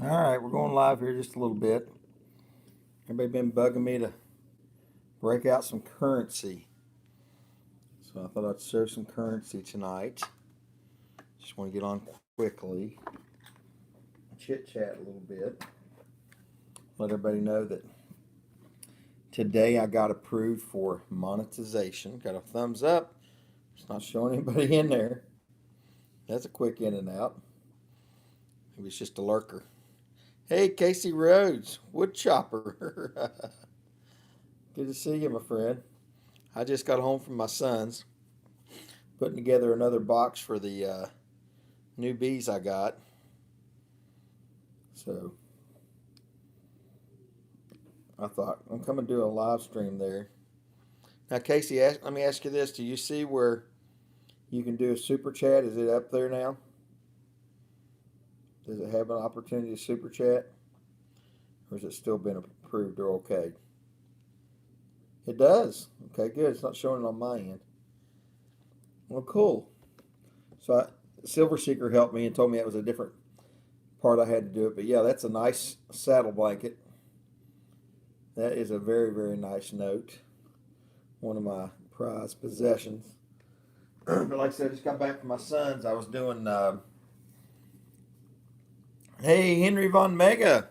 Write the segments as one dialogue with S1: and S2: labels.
S1: All right, we're going live here just a little bit. Everybody been bugging me to break out some currency. So I thought I'd share some currency tonight. Just want to get on quickly, chit chat a little bit. Let everybody know that today I got approved for monetization. Got a thumbs up. It's not showing anybody in there. That's a quick in and out. Maybe it's just a lurker. Hey, Casey Rhodes, wood chopper. Good to see you, my friend. I just got home from my son's, putting together another box for the new bees I got. So I thought I'm coming to do a live stream there. Now, Casey, let me ask you this: do you see where you can do a super chat? Is it up there now? Does it have an opportunity to super chat, or has it still been approved or okay? It does. Okay, good. It's not showing it on my end. Well, cool. So Silver Seeker helped me and told me it was a different part I had to do it. But yeah, that's a nice saddle blanket. That is a very, very nice note. One of my prized possessions. But like I said, I just got back from my son's. I was doing, hey, Henry Von Mega.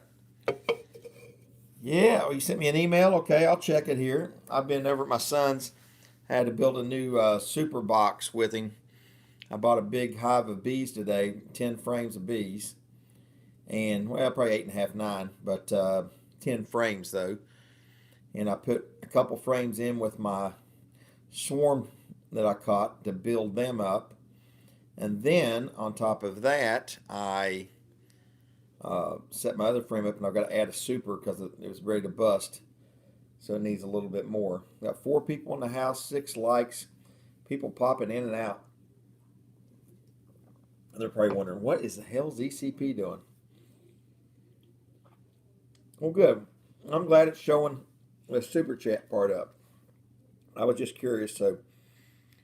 S1: Yeah, oh, you sent me an email? Okay, I'll check it here. I've been over at my son's. I had to build a new super box with him. I bought a big hive of bees today, 10 frames of bees. And, well, probably 8.5, 9, but 10 frames though. And I put a couple frames in with my swarm that I caught to build them up. And then on top of that, I set my other frame up, and I've got to add a super because it was ready to bust. So it needs a little bit more. Got 4 people in the house, 6 likes, people popping in and out. And they're probably wondering, what is the hell's ECP doing? Well, good. I'm glad it's showing the super chat part up. I was just curious. So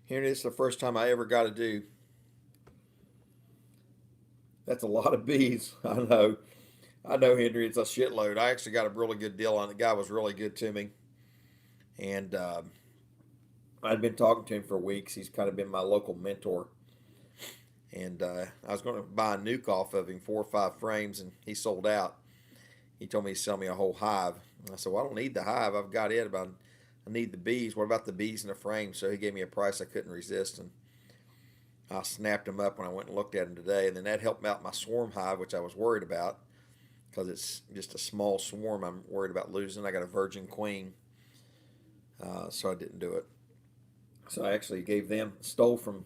S1: here it is, the first time I ever got to do. That's a lot of bees. I know. I know, Henry. It's a shitload. I actually got a really good deal on it. The guy was really good to me. And I'd been talking to him for weeks. He's kind of been my local mentor. And I was going to buy a nuke off of him, 4 or 5 frames, and he sold out. He told me he'd sell me a whole hive. And I said, well, I don't need the hive. I've got it, but I need the bees. What about the bees in the frame? So he gave me a price I couldn't resist, and I snapped them up when I went and looked at them today. And then that helped out my swarm hive, which I was worried about because it's just a small swarm I'm worried about losing. I got a virgin queen, so I didn't do it. So I actually stole from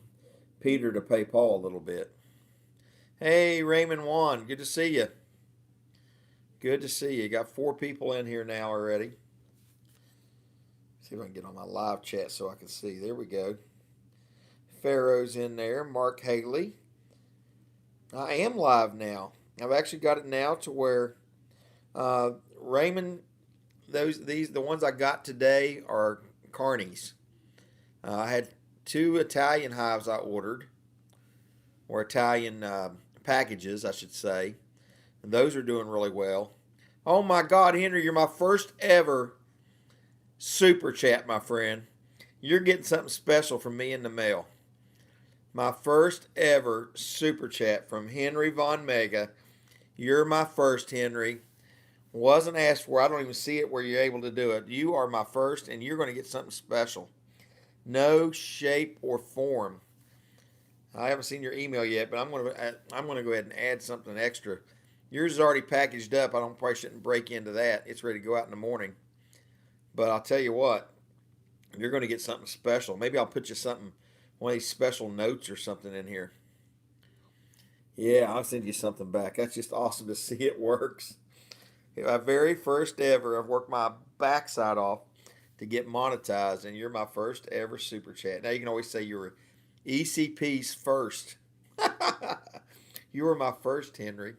S1: Peter to pay Paul a little bit. Hey, Raymond Wan, good to see you. Good to see you. Got 4 people in here now already. See if I can get on my live chat so I can see. There we go. Pharaoh's in there. Mark Haley. I am live now. I've actually got it now to where Raymond, the ones I got today are carnies. I had 2 Italian hives I ordered, or Italian packages, I should say. And those are doing really well. Oh my God, Henry, you're my first ever super chat, my friend. You're getting something special from me in the mail. My first ever super chat from Henry Von Mega. You're my first, Henry. Wasn't asked for. I don't even see it where you're able to do it. You are my first, and you're going to get something special. No shape or form. I haven't seen your email yet, but I'm going to go ahead and add something extra. Yours is already packaged up. I probably shouldn't break into that. It's ready to go out in the morning. But I'll tell you what, you're going to get something special. Maybe I'll put you one of these special notes or something in here. Yeah, I'll send you something back. That's just awesome to see it works. My very first ever, I've worked my backside off to get monetized, and you're my first ever super chat. Now you can always say you were ECP's first. You were my first, Henry.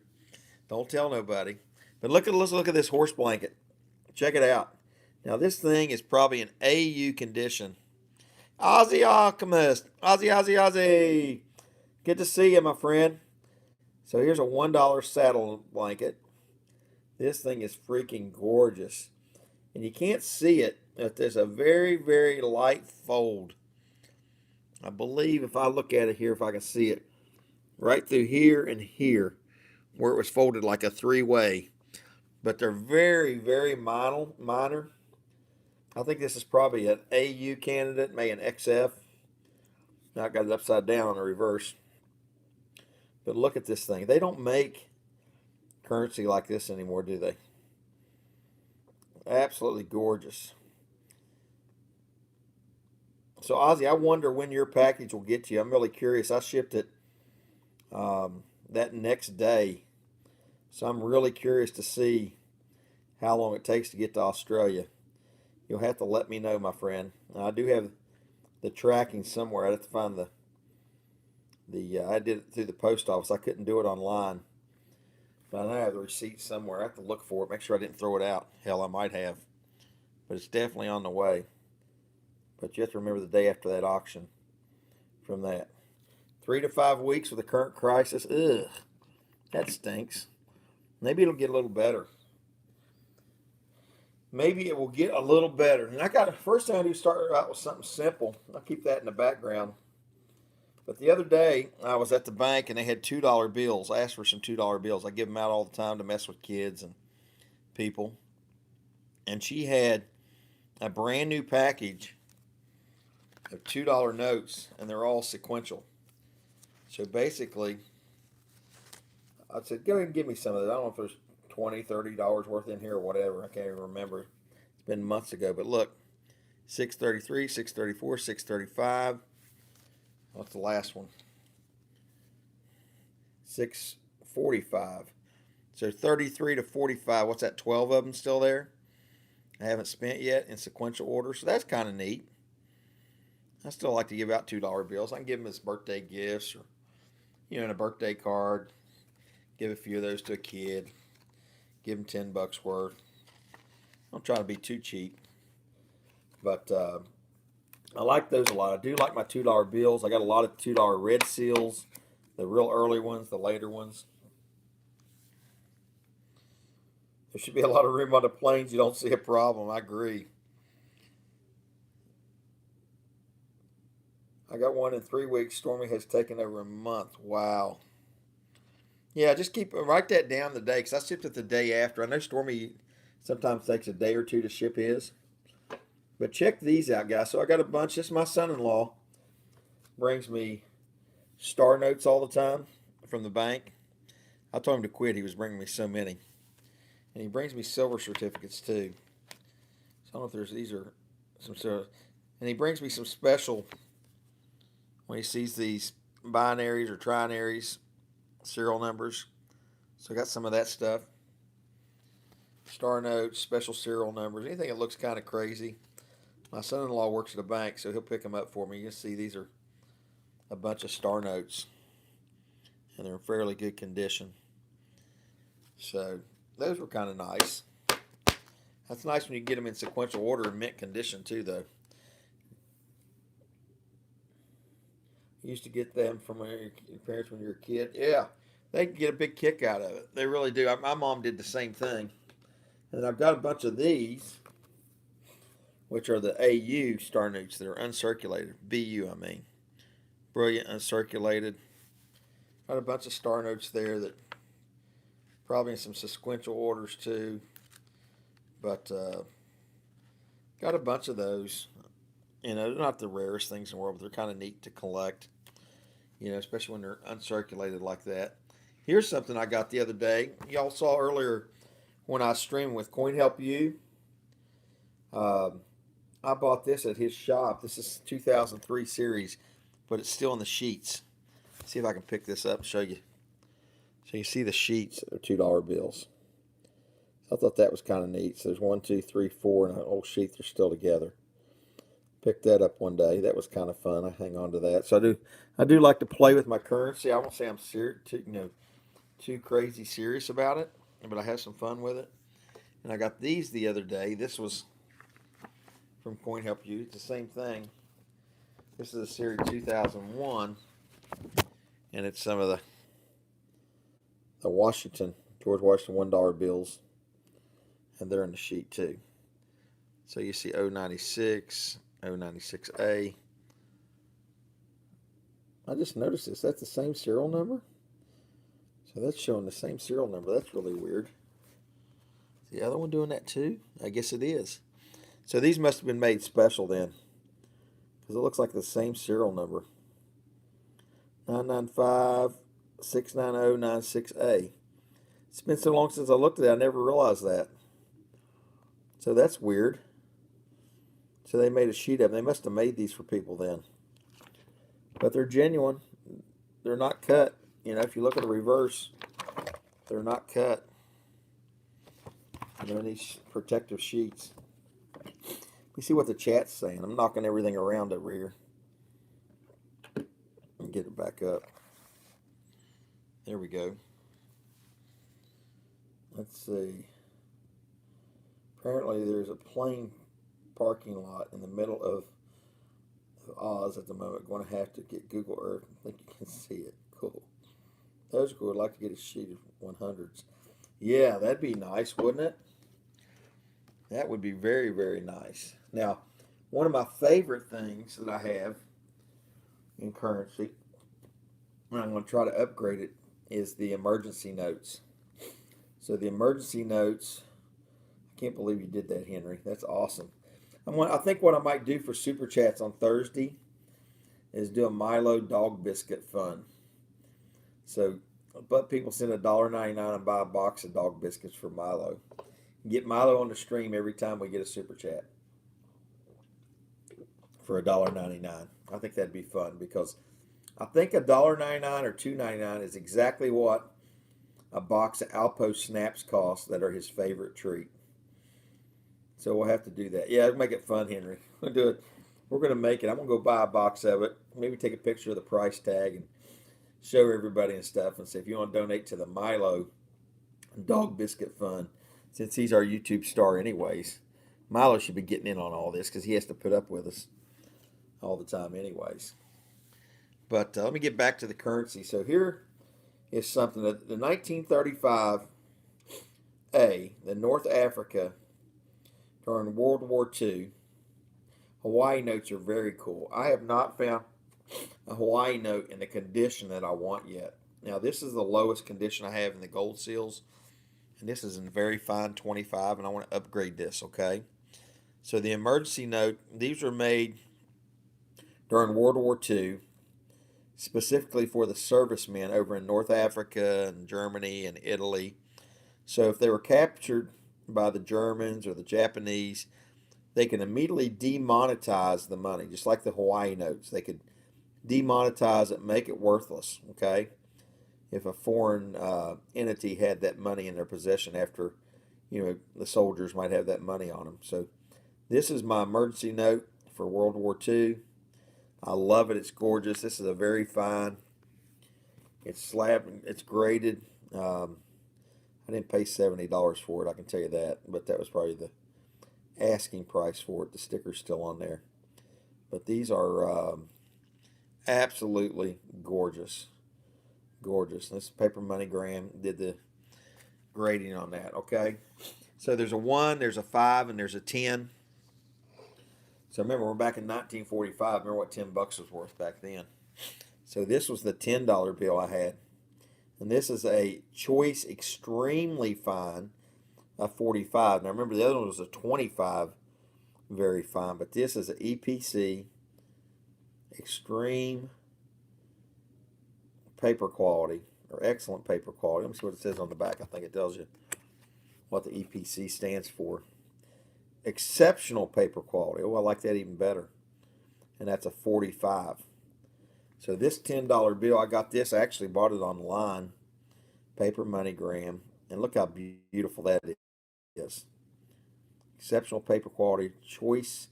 S1: Don't tell nobody. But let's look at this horse blanket. Check it out. Now this thing is probably in AU condition. Aussie Alchemist. Aussie, Aussie, Aussie. Good to see you, my friend. So here's a $1 saddle blanket. This thing is freaking gorgeous. And you can't see it, but there's a very, very light fold. I believe if I look at it here, if I can see it, right through here and here, where it was folded like a three-way. But they're very, very minor. I think this is probably an AU candidate, maybe an XF. Now I got it upside down on the reverse. But look at this thing. They don't make currency like this anymore, do they? Absolutely gorgeous. So Ozzy, I wonder when your package will get to you. I'm really curious. I shipped it that next day. So I'm really curious to see how long it takes to get to Australia. You'll have to let me know, my friend. I do have the tracking somewhere. I have to find the I did it through the post office. I couldn't do it online. But I know I have the receipt somewhere. I have to look for it, make sure I didn't throw it out. Hell, I might have. But it's definitely on the way. But you have to remember the day after that auction from that. 3 to 5 weeks with the current crisis. Ugh, that stinks. Maybe it'll get a little better. Maybe it will get a little better. And I got the first thing I do start out with something simple. I'll keep that in the background. But the other day, I was at the bank and they had $2 bills. I asked for some $2 bills. I give them out all the time to mess with kids and people. And she had a brand new package of $2 notes, and they're all sequential. So basically, I said, go ahead and give me some of that. I don't know if there's $20, $30 worth in here or whatever. I can't even remember. It's been months ago. But look, 633, 634, 635. What's the last one? 645. So 33 to 45. What's that? 12 of them still there? I haven't spent yet in sequential order. So that's kind of neat. I still like to give out $2 bills. I can give them as birthday gifts or, in a birthday card. Give a few of those to a kid. Give them $10 worth. I'm trying to be too cheap. But I like those a lot. I do like my $2 bills. I got a lot of $2 red seals. The real early ones, the later ones. There should be a lot of room on the planes. You don't see a problem. I agree. I got one in 3 weeks. Stormy has taken over a month. Wow. Yeah, just write that down the day because I shipped it the day after. I know Stormy sometimes takes a day or two to ship his. But check these out, guys. So I got a bunch. This is my son-in-law. Brings me star notes all the time from the bank. I told him to quit. He was bringing me so many. And he brings me silver certificates too. So I don't know if these are some silver. And he brings me some special, when he sees these binaries or trinaries, serial numbers. So I got some of that stuff. Star notes, special serial numbers, anything that looks kind of crazy. My son-in-law works at a bank, so he'll pick them up for me. You can see these are a bunch of star notes, and they're in fairly good condition. So those were kind of nice. That's nice when you get them in sequential order in mint condition too, though. You used to get them from your parents when you were a kid. Yeah, they can get a big kick out of it. They really do. My mom did the same thing. And I've got a bunch of these, which are the AU star notes that are uncirculated. BU, I mean. Brilliant uncirculated. Got a bunch of star notes there that probably in some sequential orders too. But got a bunch of those. They're not the rarest things in the world, but they're kind of neat to collect. Especially when they're uncirculated like that. Here's something I got the other day. Y'all saw earlier when I streamed with CoinHelpU. I bought this at his shop. This is 2003 series, but it's still in the sheets. Let's see if I can pick this up and show you. So you see the sheets of $2 bills. I thought that was kind of neat. So there's 1, 2, 3, 4, and an old sheet. They're still together. Picked that up one day. That was kind of fun. I hang on to that. So I do like to play with my currency. I won't say I'm too crazy serious about it, but I have some fun with it. And I got these the other day. This was from CoinHelpU. It's the same thing. This is a series 2001, and it's some of the George Washington $1 bills. and they're in the sheet too. So you see 096, 096A. I just noticed this. That's the same serial number? So that's showing the same serial number. That's really weird. Is the other one doing that too? I guess it is. So these must have been made special then, because it looks like the same serial number. 995-690-96A. It's been so long since I looked at it, I never realized that. So that's weird. So they made a sheet of them. They must have made these for people then. But they're genuine. They're not cut. You know, if you look at the reverse, they're not cut. They're in these protective sheets. We see what the chat's saying. I'm knocking everything around over here. And get it back up. There we go. Let's see. Apparently there's a plane parking lot in the middle of Oz at the moment. Going to have to get Google Earth. I think you can see it. Cool. Those are cool. I'd like to get a sheet of 100s. Yeah, that'd be nice, wouldn't it? That would be very, very nice. Now, one of my favorite things that I have in currency, and I'm going to try to upgrade it, is the emergency notes. So the emergency notes, I can't believe you did that, Henry. That's awesome. I think what I might do for Super Chats on Thursday is do a Milo dog biscuit fund. So, but people send $1.99 and buy a box of dog biscuits for Milo. Get Milo on the stream every time we get a Super Chat for $1.99. I think that'd be fun because I think $1.99 or $2.99 is exactly what a box of Alpo Snaps costs that are his favorite treat. So we'll have to do that. Yeah, make it fun, Henry. We'll do it. We're going to make it. I'm going to go buy a box of it. Maybe take a picture of the price tag and show everybody and stuff and say, if you want to donate to the Milo Dog Biscuit Fund, since he's our YouTube star anyways, Milo should be getting in on all this because he has to put up with us all the time anyways. But let me get back to the currency. So here is something that the 1935 A, the North Africa during World War II, Hawaii notes are very cool. I have not found a Hawaii note in the condition that I want yet. Now this is the lowest condition I have in the gold seals, and this is in very fine 25, and I want to upgrade this, okay? So the emergency note, these were made during World War II, specifically for the servicemen over in North Africa and Germany and Italy. So if they were captured by the Germans or the Japanese, they can immediately demonetize the money, just like the Hawaii notes. They could demonetize it, make it worthless, okay? If a foreign entity had that money in their possession after, the soldiers might have that money on them. So this is my emergency note for World War II. I love it. It's gorgeous. This is a very fine. It's slab. It's graded. I didn't pay $70 for it. I can tell you that. But that was probably the asking price for it. The sticker's still on there. But these are absolutely gorgeous. Gorgeous. This Paper Money Graham did the grading on that. Okay. So there's a 1, there's a 5, and there's a 10. So remember, we're back in 1945. Remember what 10 bucks was worth back then. So this was the $10 bill I had. And this is a Choice Extremely Fine, a 45. Now remember, the other one was a 25, very fine. But this is an EPC, Extreme Paper Quality, or Excellent Paper Quality. Let me see what it says on the back. I think it tells you what the EPC stands for. Exceptional paper quality. Oh, I like that even better. And that's a 45. So this $10 bill, I got this. I actually bought it online. Paper Money Graham. And look how beautiful that is. Exceptional paper quality. Choice.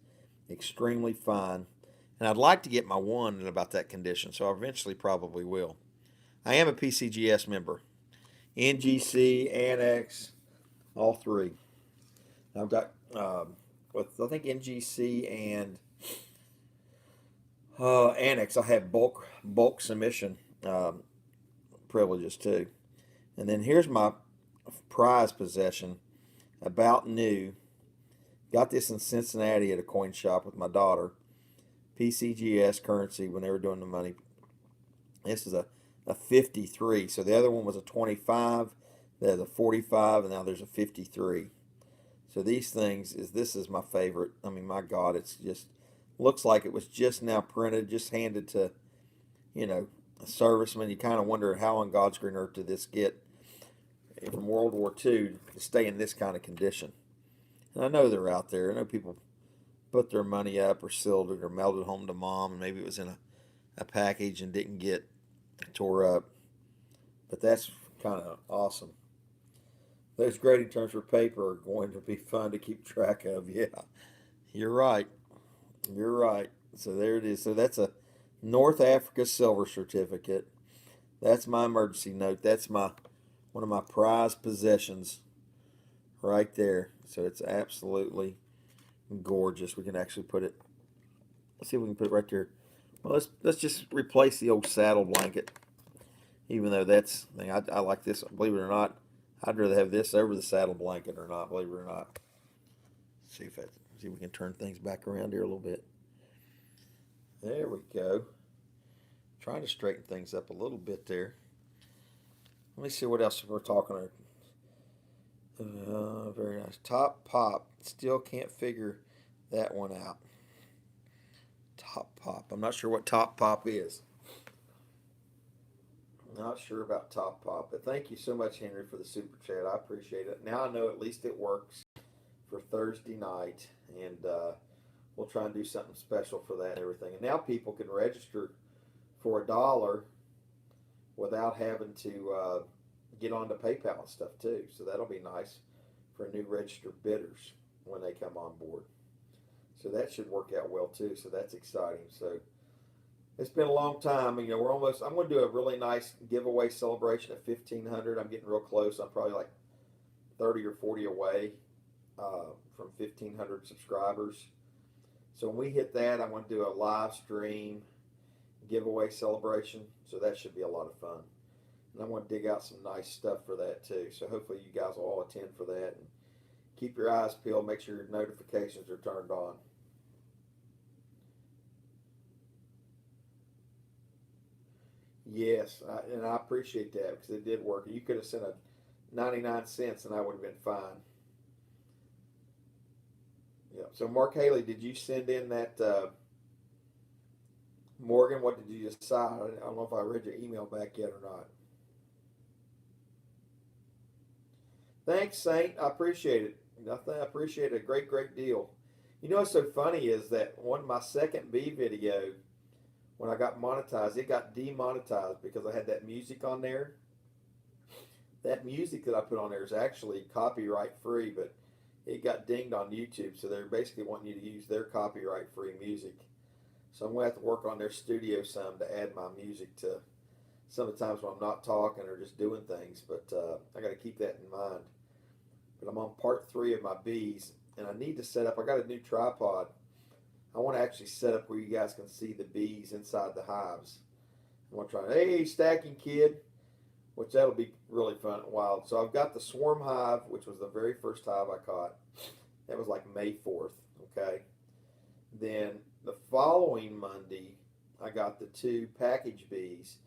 S1: Extremely fine. And I'd like to get my 1 in about that condition. So I eventually probably will. I am a PCGS member. NGC, Annex, all 3. I've got with I think NGC and Annex, I have bulk submission privileges too. And then here's my prize possession. about new. Got this in Cincinnati at a coin shop with my daughter. PCGS currency when they were doing the money. This is a 53. So the other one was a 25. There's a 45, and now there's a 53. So these things this is my favorite. I mean, my God, it's just looks like it was just now printed, just handed to, a serviceman. You kind of wonder how on God's green earth did this get from World War II to stay in this kind of condition. And I know they're out there. I know people put their money up or sealed it or mailed it home to mom, and maybe it was in a package and didn't get tore up. But that's kind of awesome. Those grading terms for paper are going to be fun to keep track of. Yeah, you're right. You're right. So there it is. So that's a North Africa silver certificate. That's my emergency note. That's one of my prized possessions right there. So it's absolutely gorgeous. We can actually put it. Let's see if we can put it right there. Well, let's just replace the old saddle blanket. Even though I like this. Believe it or not, I'd rather have this over the saddle blanket or not. Believe it or not. See if we can turn things back around here a little bit. There we go. Trying to straighten things up a little bit there. Let me see what else we're talking about. Very nice. Top Pop. Still can't figure that one out. Top Pop. I'm not sure what Top Pop is. Not sure about Top Pop. But thank you so much, Henry, for the super chat. I appreciate it. Now I know at least it works for Thursday night. And we'll try and do something special for that and everything. And now people can register for $1 without having to get onto PayPal and stuff too. So that'll be nice for new registered bidders when they come on board. So that should work out well too. So that's exciting. So it's been a long time. I'm going to do a really nice giveaway celebration at 1,500. I'm getting real close. I'm probably like 30 or 40 away from 1,500 subscribers. So when we hit that, I'm going to do a live stream giveaway celebration. So that should be a lot of fun. And I'm going to dig out some nice stuff for that too. So hopefully you guys will all attend for that. And keep your eyes peeled. Make sure your notifications are turned on. Yes, and I appreciate that because it did work. You could have sent a 99 cents and I would have been fine. Yeah. So Mark Haley, did you send in that Morgan? What did you decide? I don't know if I read your email back yet or not. Thanks, Saint. I appreciate it. I appreciate it a great deal. You know what's so funny is that my second B video, when I got monetized, it got demonetized because I had that music on there. That music that I put on there is actually copyright free, but it got dinged on YouTube. So they're basically wanting you to use their copyright free music. So I'm going to have to work on their studio some to add my music to some of the times when I'm not talking or just doing things. But I got to keep that in mind. But I'm on part 3 of my bees, and I need to set up. I got a new tripod. I want to actually set up where you guys can see the bees inside the hives. I want to try, hey, stacking kid, which that'll be really fun and wild. So I've got the swarm hive, which was the very first hive I caught. That was like May 4th, okay? Then the following Monday, I got the 2 package bees,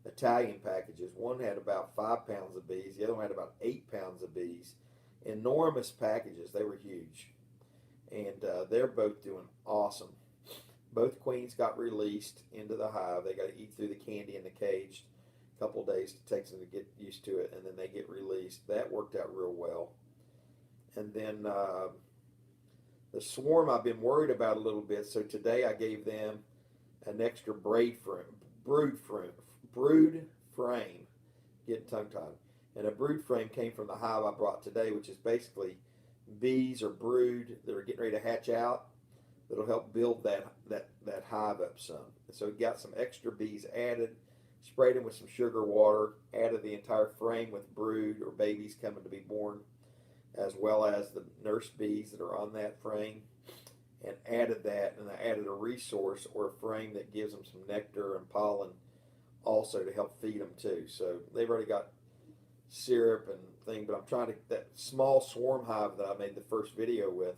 S1: Italian packages. One had about 5 pounds of bees. The other one had about 8 pounds of bees. Enormous packages. They were huge. And they're both doing awesome. Both queens got released into the hive. They got to eat through the candy in the cage. A couple of days it takes them to get used to it, and then they get released. That worked out real well. And then the swarm I've been worried about a little bit, so today I gave them an extra brood frame. Getting tongue-tied. And a brood frame came from the hive I brought today, which is basically bees or brood that are getting ready to hatch out. That'll help build that hive up some. And so we got some extra bees added, sprayed them with some sugar water, added the entire frame with brood or babies coming to be born, as well as the nurse bees that are on that frame, and added that, and I added a resource or a frame that gives them some nectar and pollen also to help feed them too. So they've already got syrup and thing, but I'm trying to, that small swarm hive that I made the first video with,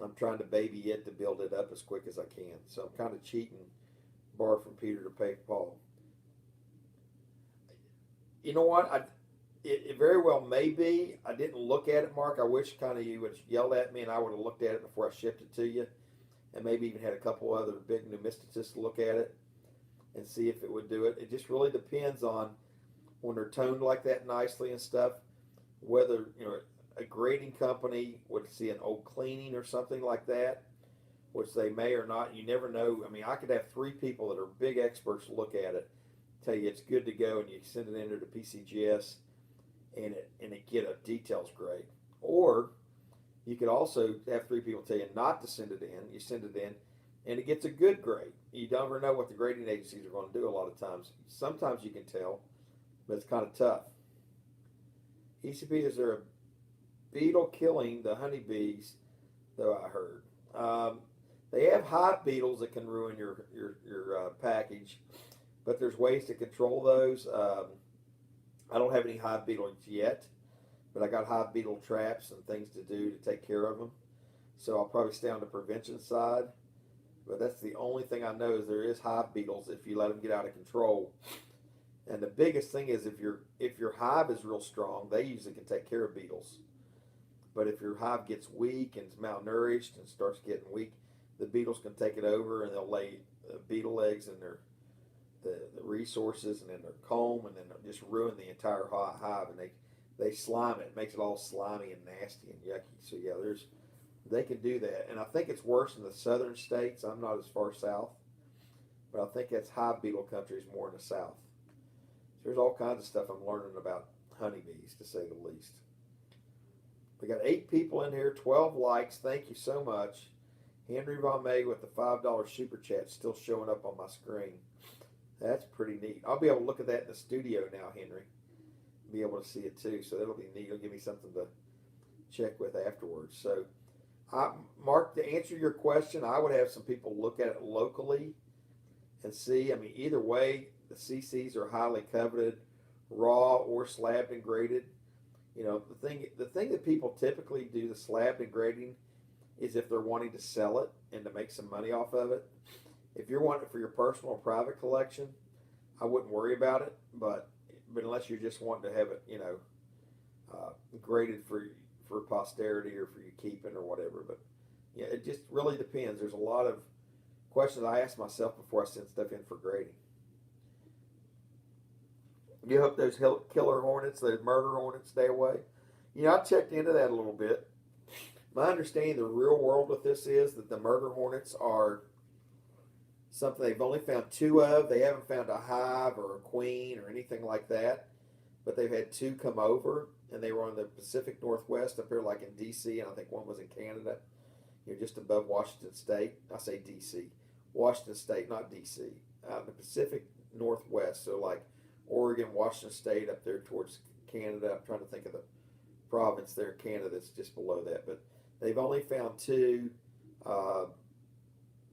S1: I'm trying to baby it to build it up as quick as I can. So I'm kind of cheating, borrow from Peter to pay Paul. You know what? It very well may be. I didn't look at it, Mark. I wish kind of you would yell at me and I would have looked at it before I shipped it to you, and maybe even had a couple other big pneumasticists look at it and see if it would do it. It just really depends on when they're toned like that nicely and stuff, whether a grading company would see an old cleaning or something like that, which they may or not. You never know. I mean, I could have 3 people that are big experts look at it, tell you it's good to go, and you send it into the PCGS, and it get a details grade. Or you could also have 3 people tell you not to send it in. You send it in, and it gets a good grade. You don't ever know what the grading agencies are going to do a lot of times. Sometimes you can tell, but it's kind of tough. ECP, is there a beetle killing the honeybees, though I heard? They have hive beetles that can ruin your package, but there's ways to control those. I don't have any hive beetles yet, but I got hive beetle traps and things to do to take care of them. So I'll probably stay on the prevention side. But that's the only thing I know is there is hive beetles if you let them get out of control. And the biggest thing is if your hive is real strong, they usually can take care of beetles. But if your hive gets weak and is malnourished and starts getting weak, the beetles can take it over and they'll lay beetle eggs in the resources and in their comb, and then they'll just ruin the entire hive, and they slime it. It makes it all slimy and nasty and yucky. So yeah, they can do that. And I think it's worse in the southern states. I'm not as far south, but I think that's hive beetle country is more in the south. So there's all kinds of stuff I'm learning about honeybees, to say the least. We got 8 people in here, 12 likes. Thank you so much. Henry Von May with the $5 super chat still showing up on my screen. That's pretty neat. I'll be able to look at that in the studio now, Henry. Be able to see it too, so that'll be neat. It'll give me something to check with afterwards. So, Mark, to answer your question, I would have some people look at it locally and see. I mean, either way, the CCs are highly coveted, raw or slabbed and graded. You know, the thing that people typically do the slabbed and grading is if they're wanting to sell it and to make some money off of it. If you're wanting it for your personal or private collection, I wouldn't worry about it. But unless you're just wanting to have it, graded for posterity or for you keeping or whatever. But yeah, it just really depends. There's a lot of questions I ask myself before I send stuff in for grading. You hope those killer hornets, those murder hornets, stay away. I checked into that a little bit. My understanding, the real world with this is that the murder hornets are something they've only found 2 of. They haven't found a hive or a queen or anything like that, but they've had 2 come over, and they were on the Pacific Northwest up here, like in D.C., and I think one was in Canada, just above Washington State. I say D.C., Washington State, not D.C. The Pacific Northwest, so like Oregon, Washington State, up there towards Canada. I'm trying to think of the province there in Canada that's just below that, but they've only found 2.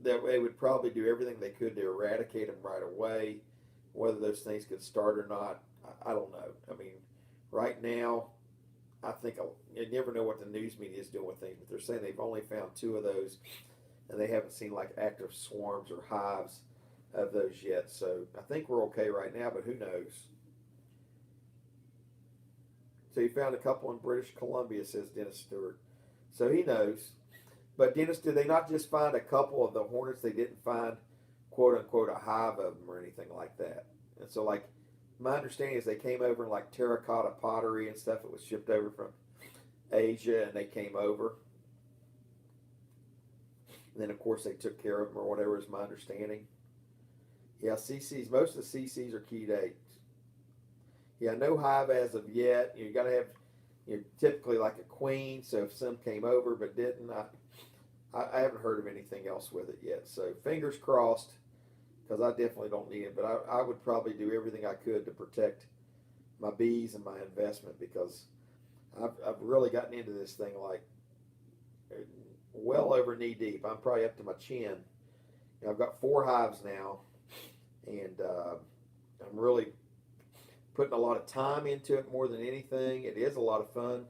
S1: That they would probably do everything they could to eradicate them right away. Whether those things could start or not, I don't know. I mean, right now, I think you never know what the news media is doing with things, but they're saying they've only found 2 of those, and they haven't seen like active swarms or hives of those yet. So I think we're okay right now, but who knows? So you found a couple in British Columbia, says Dennis Stewart. So he knows. But Dennis, did they not just find a couple of the hornets? They didn't find, quote unquote, a hive of them or anything like that. And so, like, my understanding is they came over in like terracotta pottery and stuff. It was shipped over from Asia, and they came over. And then, of course, they took care of them or whatever is my understanding. Yeah, CCs, most of the CCs are keyed 8. Yeah, no hive as of yet. You got to have, typically like a queen. So if some came over but didn't, I haven't heard of anything else with it yet. So fingers crossed, because I definitely don't need it. But I would probably do everything I could to protect my bees and my investment, because I've really gotten into this thing like well over knee deep. I'm probably up to my chin. I've got 4 hives now, and I'm really putting a lot of time into it more than anything. It is a lot of fun.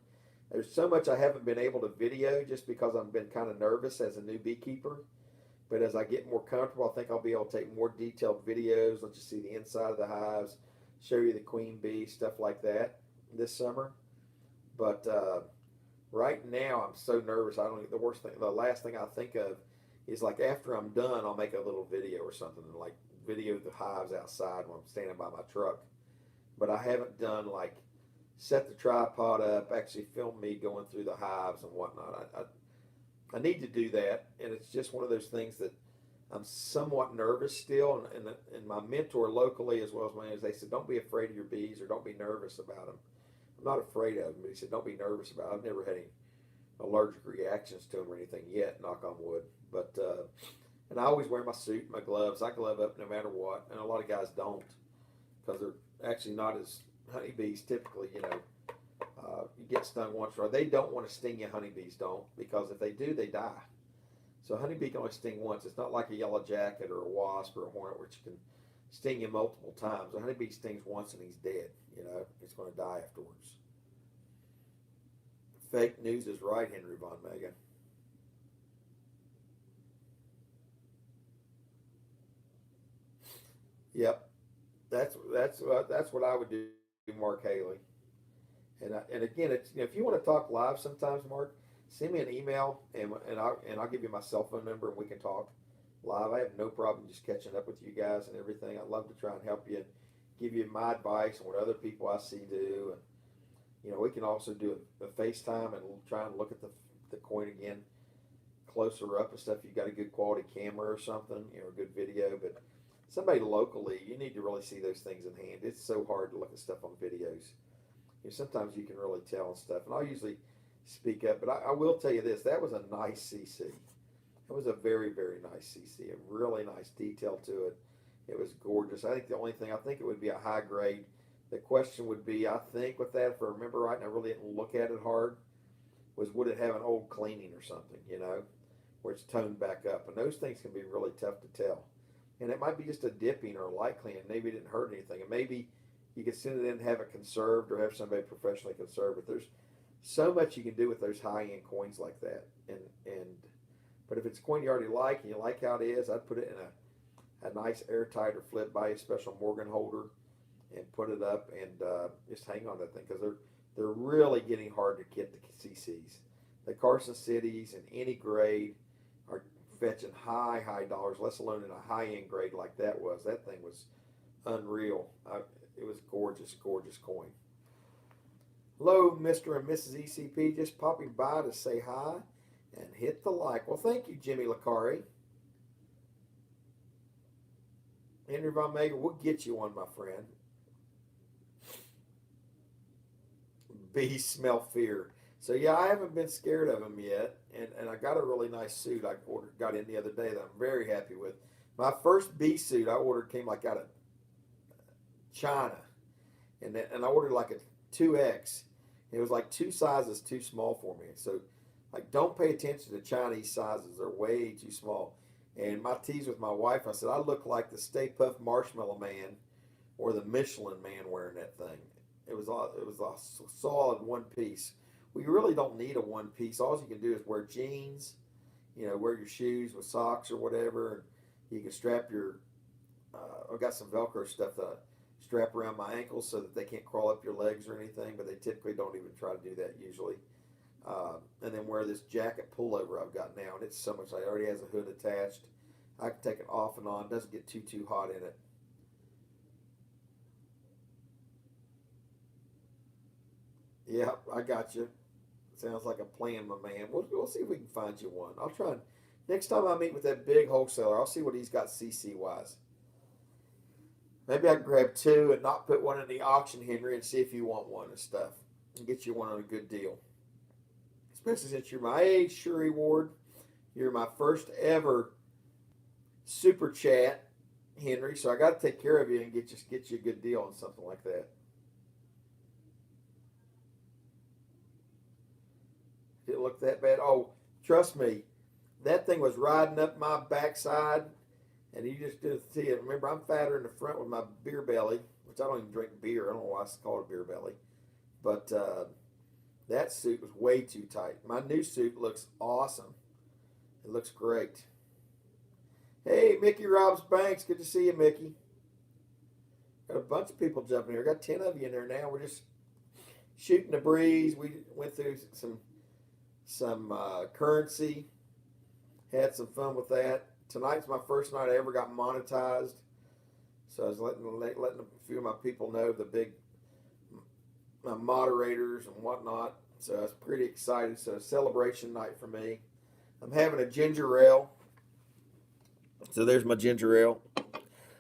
S1: There's so much I haven't been able to video just because I've been kind of nervous as a new beekeeper. But as I get more comfortable, I think I'll be able to take more detailed videos, let you see the inside of the hives, show you the queen bee, stuff like that this summer. But right now, I'm so nervous. I don't. The worst thing, the last thing I think of is like after I'm done, I'll make a little video or something, like video the hives outside when I'm standing by my truck. But I haven't done like set the tripod up, actually film me going through the hives and whatnot. I need to do that, and it's just one of those things that I'm somewhat nervous still. And my mentor locally, as well as my others, they said, don't be afraid of your bees or don't be nervous about them. I'm not afraid of them, but he said, don't be nervous about it. I've never had any allergic reactions to them or anything yet, knock on wood. But, and I always wear my suit, my gloves. I glove up no matter what, and a lot of guys don't because they're actually not as honeybees typically, you know. You get stung once, or they don't want to sting you. Honeybees don't, because if they do, they die. So a honeybee can only sting once. It's not like a yellow jacket or a wasp or a hornet, which can sting you multiple times. A honeybee stings once and he's dead. You know, he's going to die afterwards. Fake news is right, Henry Von Megan. Yep, that's what I would do, Mark Haley. And again, it's, you know, if you want to talk live sometimes, Mark, send me an email and I'll give you my cell phone number and we can talk live. I have no problem just catching up with you guys and everything. I love to try and help you, give you my advice and what other people I see do. And you know, we can also do a FaceTime and try and look at the coin again closer up and stuff. You got a good quality camera or something, you know, a good video. But somebody locally, you need to really see those things in hand. It's so hard to look at stuff on videos. You know, sometimes you can really tell and stuff. And I'll usually speak up, but I will tell you this: that was a nice CC. It was a very, very nice CC. A really nice detail to it. It was gorgeous. I think the only thing, I think it would be a high grade. The question would be, I think with that, if I remember right, and I really didn't look at it hard, was would it have an old cleaning or something, you know, where it's toned back up. And those things can be really tough to tell. And it might be just a dipping or a light cleaning. Maybe it didn't hurt anything. And maybe you could send it in and have it conserved or have somebody professionally conserve it. There's so much you can do with those high-end coins like that. But if it's a coin you already like and you like how it is, I'd put it in a nice airtight or flip by a special Morgan holder and put it up and just hang on to that thing, because they're really getting hard to get the CCs. The Carson Cities and any grade are fetching high dollars, let alone in a high-end grade like that was. That thing was unreal. It was gorgeous coin. Hello, Mr. and Mrs. ECP, just popping by to say hi and hit the like. Well, thank you, Jimmy Lacari. Henry Von Megan, we'll get you one, my friend. Bees smell fear. So yeah, I haven't been scared of them yet, and I got a really nice suit I got in the other day that I'm very happy with. My first bee suit I ordered came like out of China, and I ordered like a 2X. It was like two sizes too small for me. So, like, don't pay attention to Chinese sizes; they're way too small. And my tease with my wife, I said I look like the Stay Puft Marshmallow Man or the Michelin Man wearing that thing. It was a solid one piece. Well, you really don't need a one piece. All you can do is wear jeans, you know, wear your shoes with socks or whatever. And you can strap your. I've got some Velcro stuff that I strap around my ankles so that they can't crawl up your legs or anything. But they typically don't even try to do that usually. And then wear this jacket pullover I've got now, and it's so much. It already has a hood attached. I can take it off and on. It doesn't get too hot in it. Yeah, I got you. Sounds like a plan, my man. We'll see if we can find you one. I'll try and next time I meet with that big wholesaler, I'll see what he's got CC wise. Maybe I can grab two and not put one in the auction, Henry, and see if you want one and stuff, and get you one on a good deal. Especially since you're my age, Shuri Ward. You're my first ever super chat, Henry. So I got to take care of you and get you a good deal on something like that. Did it look that bad? Oh, trust me, that thing was riding up my backside, and you just didn't see it. Remember, I'm fatter in the front with my beer belly, which I don't even drink beer. I don't know why it's called a beer belly. But that suit was way too tight. My new suit looks awesome. It looks great. Hey, Mickey Robs Banks. Good to see you, Mickey. Got a bunch of people jumping here. Got 10 of you in there now. We're just shooting the breeze. We went through some currency. Had some fun with that. Tonight's my first night I ever got monetized. So I was letting a few of my people know, the big moderators and whatnot. So I was pretty excited. So celebration night for me. I'm having a ginger ale. So there's my ginger ale.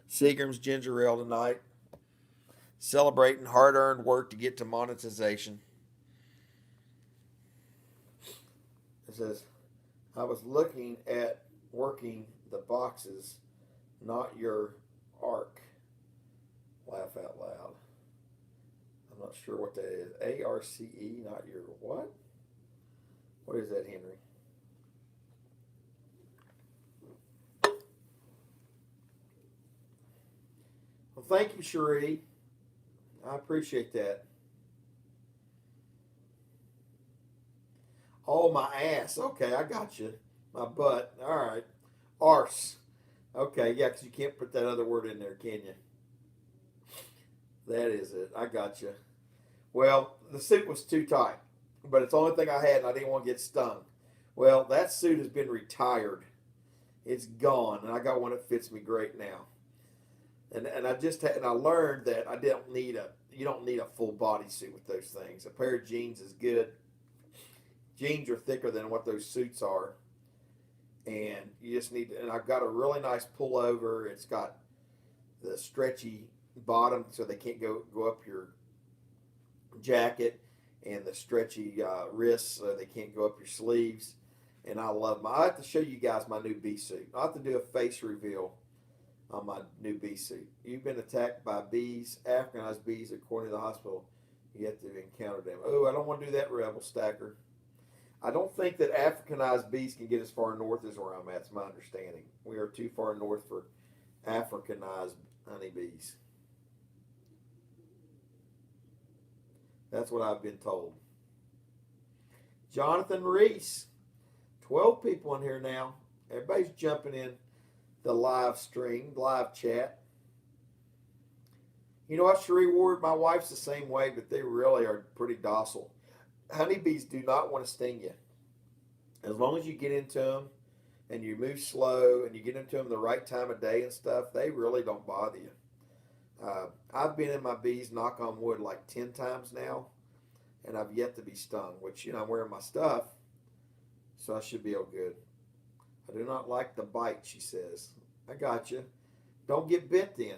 S1: Seagram's ginger ale tonight. Celebrating hard-earned work to get to monetization. It says, I was looking at working the boxes, not your arc. Laugh out loud. I'm not sure what that is. A-R-C-E, not your what? What is that, Henry? Well, thank you, Cherie. I appreciate that. Oh, my ass. Okay, I got you. My butt. All right. Arse. Okay, yeah, because you can't put that other word in there, can you? That is it. I got you. Well, the suit was too tight, but it's the only thing I had, and I didn't want to get stung. Well, that suit has been retired. It's gone, and I got one that fits me great now. And I just had, and I learned that you don't need a full body suit with those things. A pair of jeans is good. Jeans are thicker than what those suits are, and you just need. And I've got a really nice pullover. It's got the stretchy bottom, so they can't go up your jacket, and the stretchy wrists, so they can't go up your sleeves. And I love them. I have to show you guys my new bee suit. I have to do a face reveal on my new bee suit. You've been attacked by bees, Africanized bees, according to the hospital. You have to encounter them. Oh, I don't want to do that, Rebel Stacker. I don't think that Africanized bees can get as far north as where I'm at. It's my understanding. We are too far north for Africanized honeybees. That's what I've been told. Jonathan Reese. 12 people in here now. Everybody's jumping in the live stream, live chat. You know what, Cherie Ward? My wife's the same way, but they really are pretty docile. Honeybees do not want to sting you. As long as you get into them and you move slow and you get into them the right time of day and stuff, they really don't bother you. I've been in my bees, knock on wood, like 10 times now, and I've yet to be stung, which, I'm wearing my stuff, so I should be all good. I do not like the bite, she says. I got you. Don't get bit then.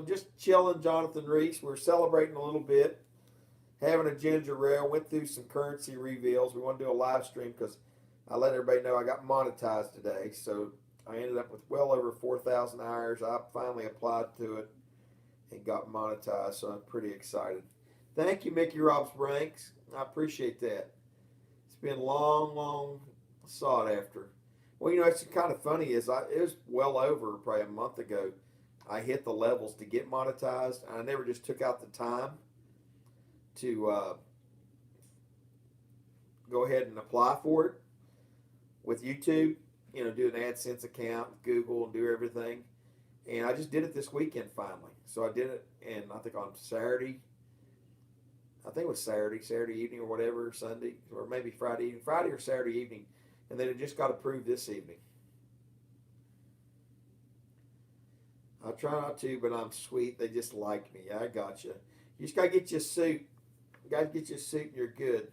S1: Just chilling, Jonathan Reese. We're celebrating a little bit. Having a ginger ale. Went through some currency reveals. We want to do a live stream because I let everybody know I got monetized today. So I ended up with well over 4,000 hours. I finally applied to it and got monetized. So I'm pretty excited. Thank you, Mickey Robs Ranks. I appreciate that. It's been long sought after. Well, it's kind of funny is it was well over probably a month ago. I hit the levels to get monetized. I never just took out the time to go ahead and apply for it with YouTube. Do an AdSense account, Google, and do everything. And I just did it this weekend finally. So I did it, and I think on Saturday. I think it was Saturday evening or whatever, Sunday, or maybe Friday or Saturday evening. And then it just got approved this evening. I try not to, but I'm sweet. They just like me. I got you. You just got to get you a suit. You got to get you a suit and you're good.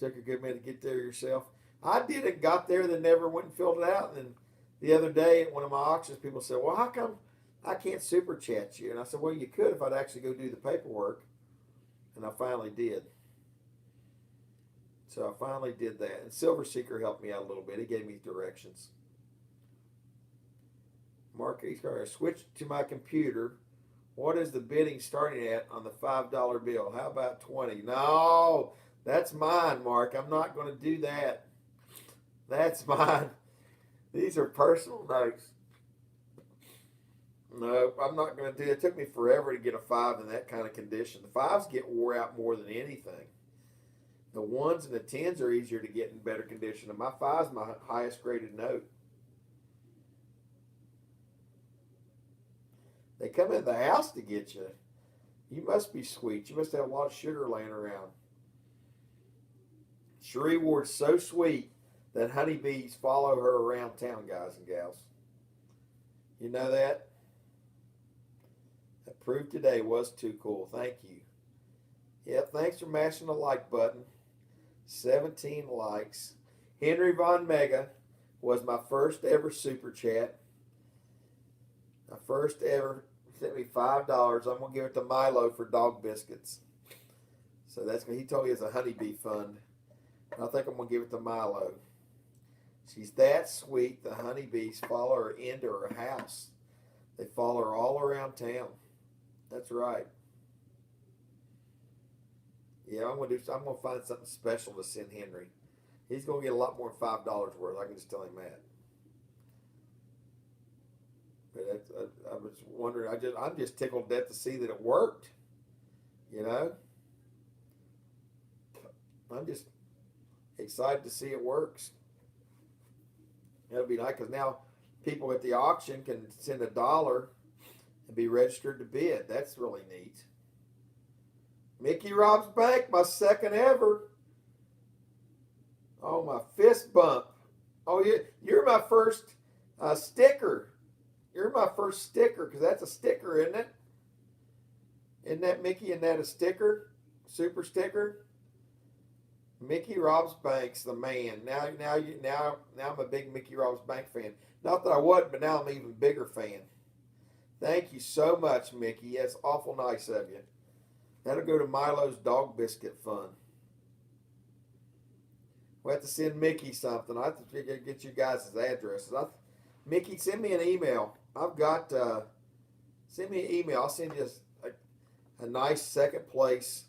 S1: Took a good minute to get there yourself. I did it, got there, then never went and filled it out. And then the other day at one of my auctions, people said, well, how come I can't super chat you? And I said, well, you could if I'd actually go do the paperwork. And I finally did. So I finally did that. And Silver Seeker helped me out a little bit. He gave me directions. Mark, he's going to switch to my computer. What is the bidding starting at on the $5 bill? How about 20? No, that's mine, Mark. I'm not going to do that. That's mine. These are personal notes. No, I'm not going to do it. It took me forever to get a 5 in that kind of condition. The 5s get wore out more than anything. The 1s and the 10s are easier to get in better condition. And my 5 is my highest graded note. They come in the house to get you. You must be sweet. You must have a lot of sugar laying around. Cherie Ward's so sweet that honeybees follow her around town, guys and gals. You know that? That proved today was too cool. Thank you. Yep, thanks for mashing the like button. 17 likes. Henry Von Mega was my first ever super chat. My first ever sent me $5. I'm gonna give it to Milo for dog biscuits. So that's he told me it's a honeybee fund. I think I'm gonna give it to Milo. She's that sweet. The honeybees follow her into her house. They follow her all around town. That's right. Yeah, I'm gonna find something special to send Henry. He's gonna get a lot more than $5 worth. I can just tell him that. But I was wondering. I'm just tickled to death to see that it worked. You know, I'm just excited to see it works. It'll be nice because now people at the auction can send $1 and be registered to bid. That's really neat. Mickey Rob's Bank, my second ever. Oh, my fist bump. Oh, you're my first sticker. You're my first sticker because that's a sticker, isn't it? Isn't that Mickey? Isn't that a sticker? Super sticker? Mickey Rob's Bank's the man. Now I'm a big Mickey Rob's Bank fan. Not that I wasn't, but now I'm an even bigger fan. Thank you so much, Mickey. That's awful nice of you. That'll go to Milo's Dog Biscuit Fund. We'll have to send Mickey something. I have to get you guys' addresses. Mickey, send me an email. Send me an email. I'll send you a nice second place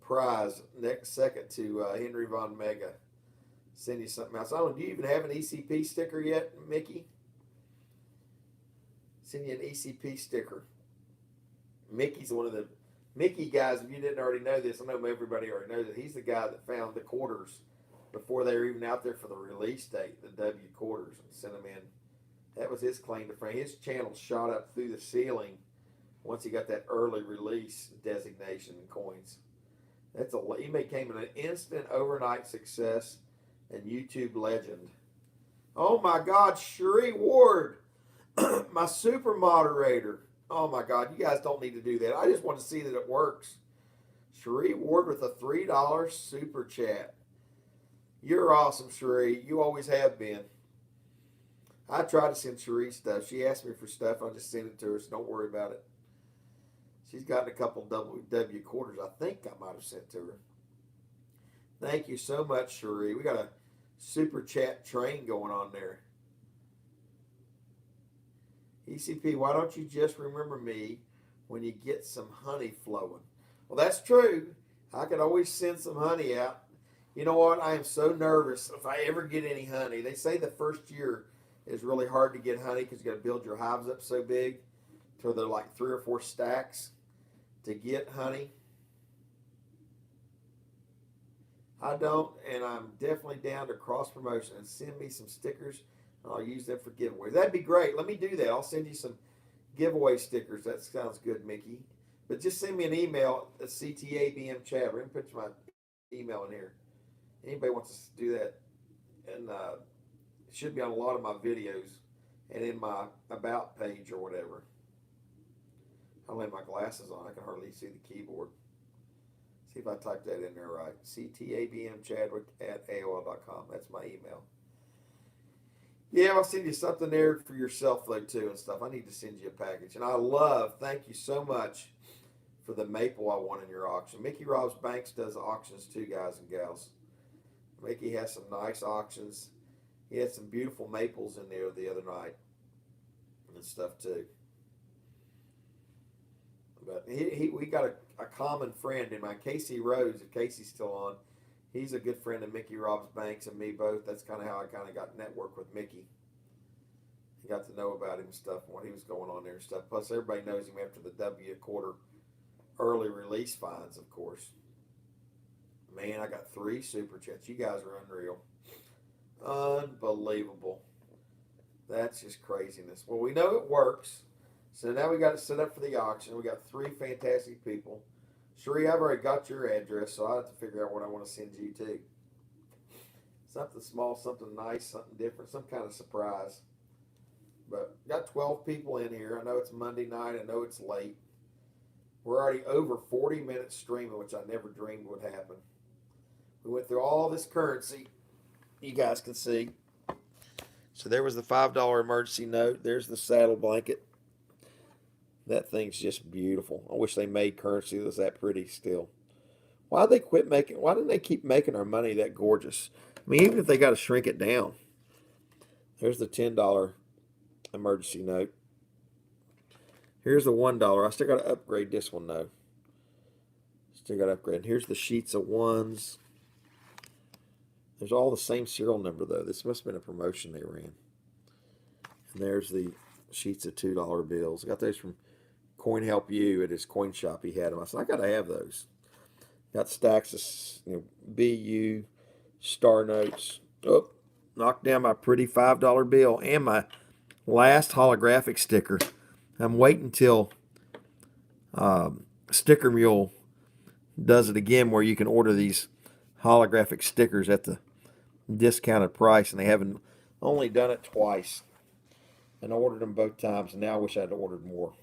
S1: prize next second to Henry Von Mega. Send you something else. I don't know, do you even have an ECP sticker yet, Mickey? Send you an ECP sticker. Mickey's one of the Mickey guys. If you didn't already know this, I know everybody already knows it. He's the guy that found the quarters before they were even out there for the release date, the W quarters, and sent them in. That was his claim to fame. His channel shot up through the ceiling once he got that early release designation and coins. He became an instant overnight success and YouTube legend. Oh my God, Cherie Ward, my super moderator. Oh my God, you guys don't need to do that. I just want to see that it works. Cherie Ward with a $3 super chat. You're awesome, Cherie. You always have been. I try to send Cherie stuff. She asked me for stuff. I'll just send it to her, so don't worry about it. She's gotten a couple W quarters I think I might have sent to her. Thank you so much, Cherie. We got a super chat train going on there. ECP, why don't you just remember me when you get some honey flowing? Well, that's true. I could always send some honey out. You know what? I am so nervous if I ever get any honey. They say the first year is really hard to get honey because you got to build your hives up so big till they're like 3 or 4 stacks to get honey. I don't, and I'm definitely down to cross promotion and send me some stickers and I'll use them for giveaways. That'd be great. Let me do that. I'll send you some giveaway stickers. That sounds good, Mickey. But just send me an email at CTABM chat. We're going to put my email in here. Anybody wants to do that. And it should be on a lot of my videos and in my about page or whatever. I don't have my glasses on. I can hardly see the keyboard. See if I type that in there right. CTABMChadwick@AOL.com. That's my email. Yeah, I'll send you something there for yourself, though, too, and stuff. I need to send you a package. And thank you so much for the maple I won in your auction. Mickey Rob's Banks does auctions, too, guys and gals. Mickey has some nice auctions. He had some beautiful maples in there the other night and stuff, too. But we got a common friend in mine, Casey Rose. If Casey's still on, he's a good friend of Mickey Rob's Banks and me both. That's kind of how I kind of got networked with Mickey. He got to know about him and stuff and what he was going on there and stuff. Plus, everybody knows him after the W quarter early release fines, of course. Man, I got 3 super chats. You guys are unreal. Unbelievable. That's just craziness. Well, we know it works. So now we got it set up for the auction. We got 3 fantastic people. Sheree, I've already got your address, so I have to figure out what I want to send you to. Something small, something nice, something different, some kind of surprise. But got 12 people in here. I know it's Monday night. I know it's late. We're already over 40 minutes streaming, which I never dreamed would happen. We went through all this currency. You guys can see. So there was the $5 emergency note. There's the saddle blanket. That thing's just beautiful. I wish they made currency that was that pretty still. Why did they quit making? Why didn't they keep making our money that gorgeous? I mean, even if they got to shrink it down. There's the $10 emergency note. Here's the $1. I still got to upgrade this one though. Still got to upgrade. And here's the sheets of ones. There's all the same serial number though. This must have been a promotion they ran. And there's the sheets of $2 bills. I got those from Coin Help You at his coin shop. He had them. I said, I got to have those. Got stacks of BU star notes. Oh, knocked down my pretty $5 bill and my last holographic sticker. I'm waiting till Sticker Mule does it again where you can order these holographic stickers at the discounted price, and they haven't only done it twice. And I ordered them both times, and now I wish I had ordered more.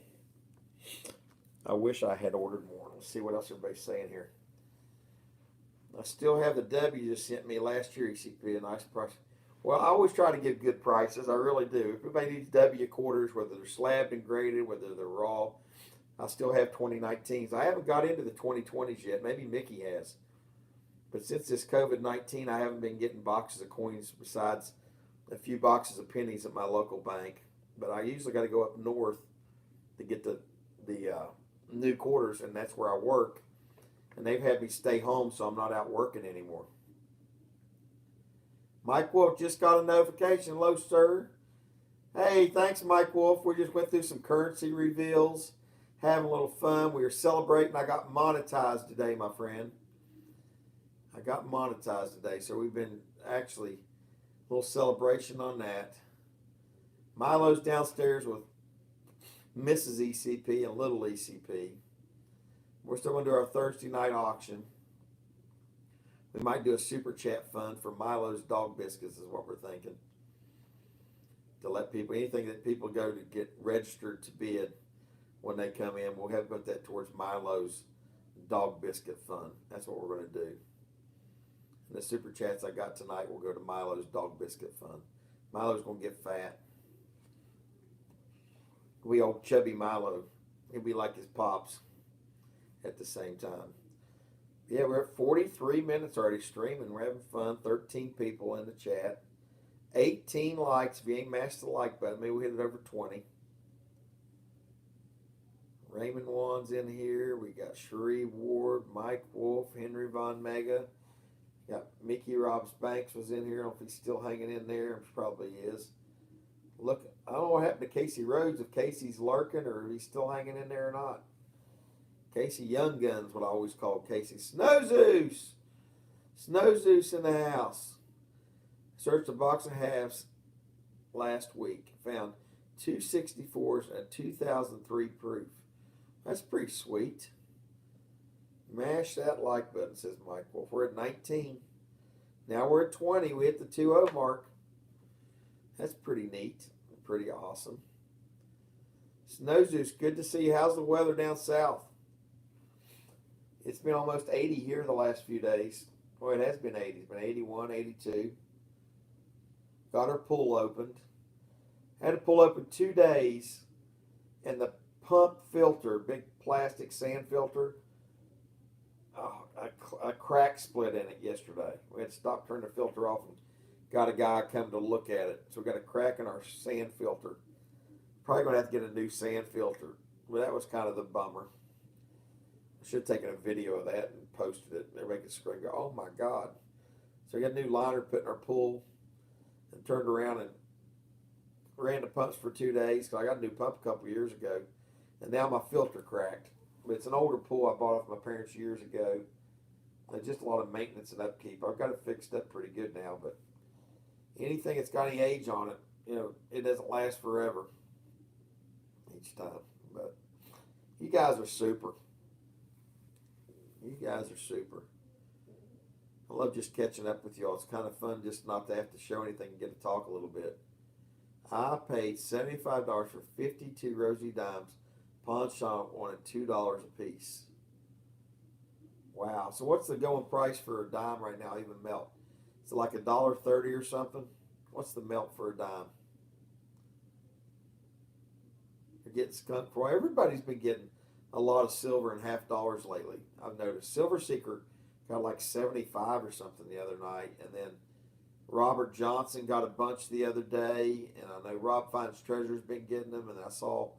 S1: I wish I had ordered more. Let's see what else everybody's saying here. I still have the W you just sent me last year, ECP, a nice price. Well, I always try to give good prices. I really do. If anybody needs W quarters, whether they're slabbed and graded, whether they're raw, I still have 2019s. I haven't got into the 2020s yet. Maybe Mickey has. But since this COVID-19, I haven't been getting boxes of coins besides a few boxes of pennies at my local bank. But I usually got to go up north to get the new quarters, and that's where I work. And they've had me stay home, so I'm not out working anymore. Mike Wolf just got a notification. Hello, sir. Hey, thanks, Mike Wolf. We just went through some currency reveals, having a little fun. We were celebrating. I got monetized today, my friend. I got monetized today, so we've been actually a little celebration on that. Milo's downstairs with Mrs. ECP and Little ECP. We're still going to do our Thursday night auction. We might do a super chat fund for Milo's dog biscuits is what we're thinking. To let people, anything that people go to get registered to bid when they come in, we'll have to put that towards Milo's dog biscuit fund. That's what we're going to do. And the super chats I got tonight will go to Milo's dog biscuit fund. Milo's going to get fat. We old chubby Milo. He'll be like his pops at the same time. Yeah, we're at 43 minutes already streaming. We're having fun. 13 people in the chat. 18 likes. If you ain't mashed the like button, maybe we hit it over 20. Raymond Wan's in here. We got Sheree Ward, Mike Wolf, Henry Von Mega. Got Mickey Robs Banks was in here. I don't know if he's still hanging in there. He probably is. Look, I don't know what happened to Casey Rhodes, if Casey's lurking or if he's still hanging in there or not. Casey Young Guns, what I always call Casey. Snow Zeus! Snow Zeus in the house. Searched a box of halves last week. Found 264s and 2003 proof. That's pretty sweet. Mash that like button, says Mike Wolf. We're at 19. Now we're at 20. We hit the 2-0 mark. That's pretty neat. Pretty awesome. Snow Zeus, good to see you. How's the weather down south? It's been almost 80 here the last few days. Well, it has been 80. It's been 81, 82. Got our pool opened. Had to pull open 2 days. And the pump filter, big plastic sand filter, a crack split in it yesterday. We had to stop, turn the filter off, and got a guy come to look at it. So we got a crack in our sand filter. Probably going to have to get a new sand filter. But that was kind of the bummer. I should have taken a video of that and posted it. Everybody could scream, go, oh my God. So we got a new liner put in our pool and turned around and ran the pumps for 2 days because I got a new pump a couple years ago, and now my filter cracked. But it's an older pool I bought off my parents years ago. And just a lot of maintenance and upkeep. I've got it fixed up pretty good now, but anything that's got any age on it, it doesn't last forever each time. But you guys are super. You guys are super. I love just catching up with y'all. It's kind of fun just not to have to show anything and get to talk a little bit. I paid $75 for 52 Rosie dimes. Pawn shop wanted $2 a piece. Wow. So what's the going price for a dime right now, even melt? Is it like $1.30 or something? What's the melt for a dime? You're getting skunk for everybody's been getting a lot of silver and half dollars lately. I've noticed Silver Seeker got like 75 or something the other night, and then Robert Johnson got a bunch the other day, and I know Rob Finds Treasure's been getting them, and I saw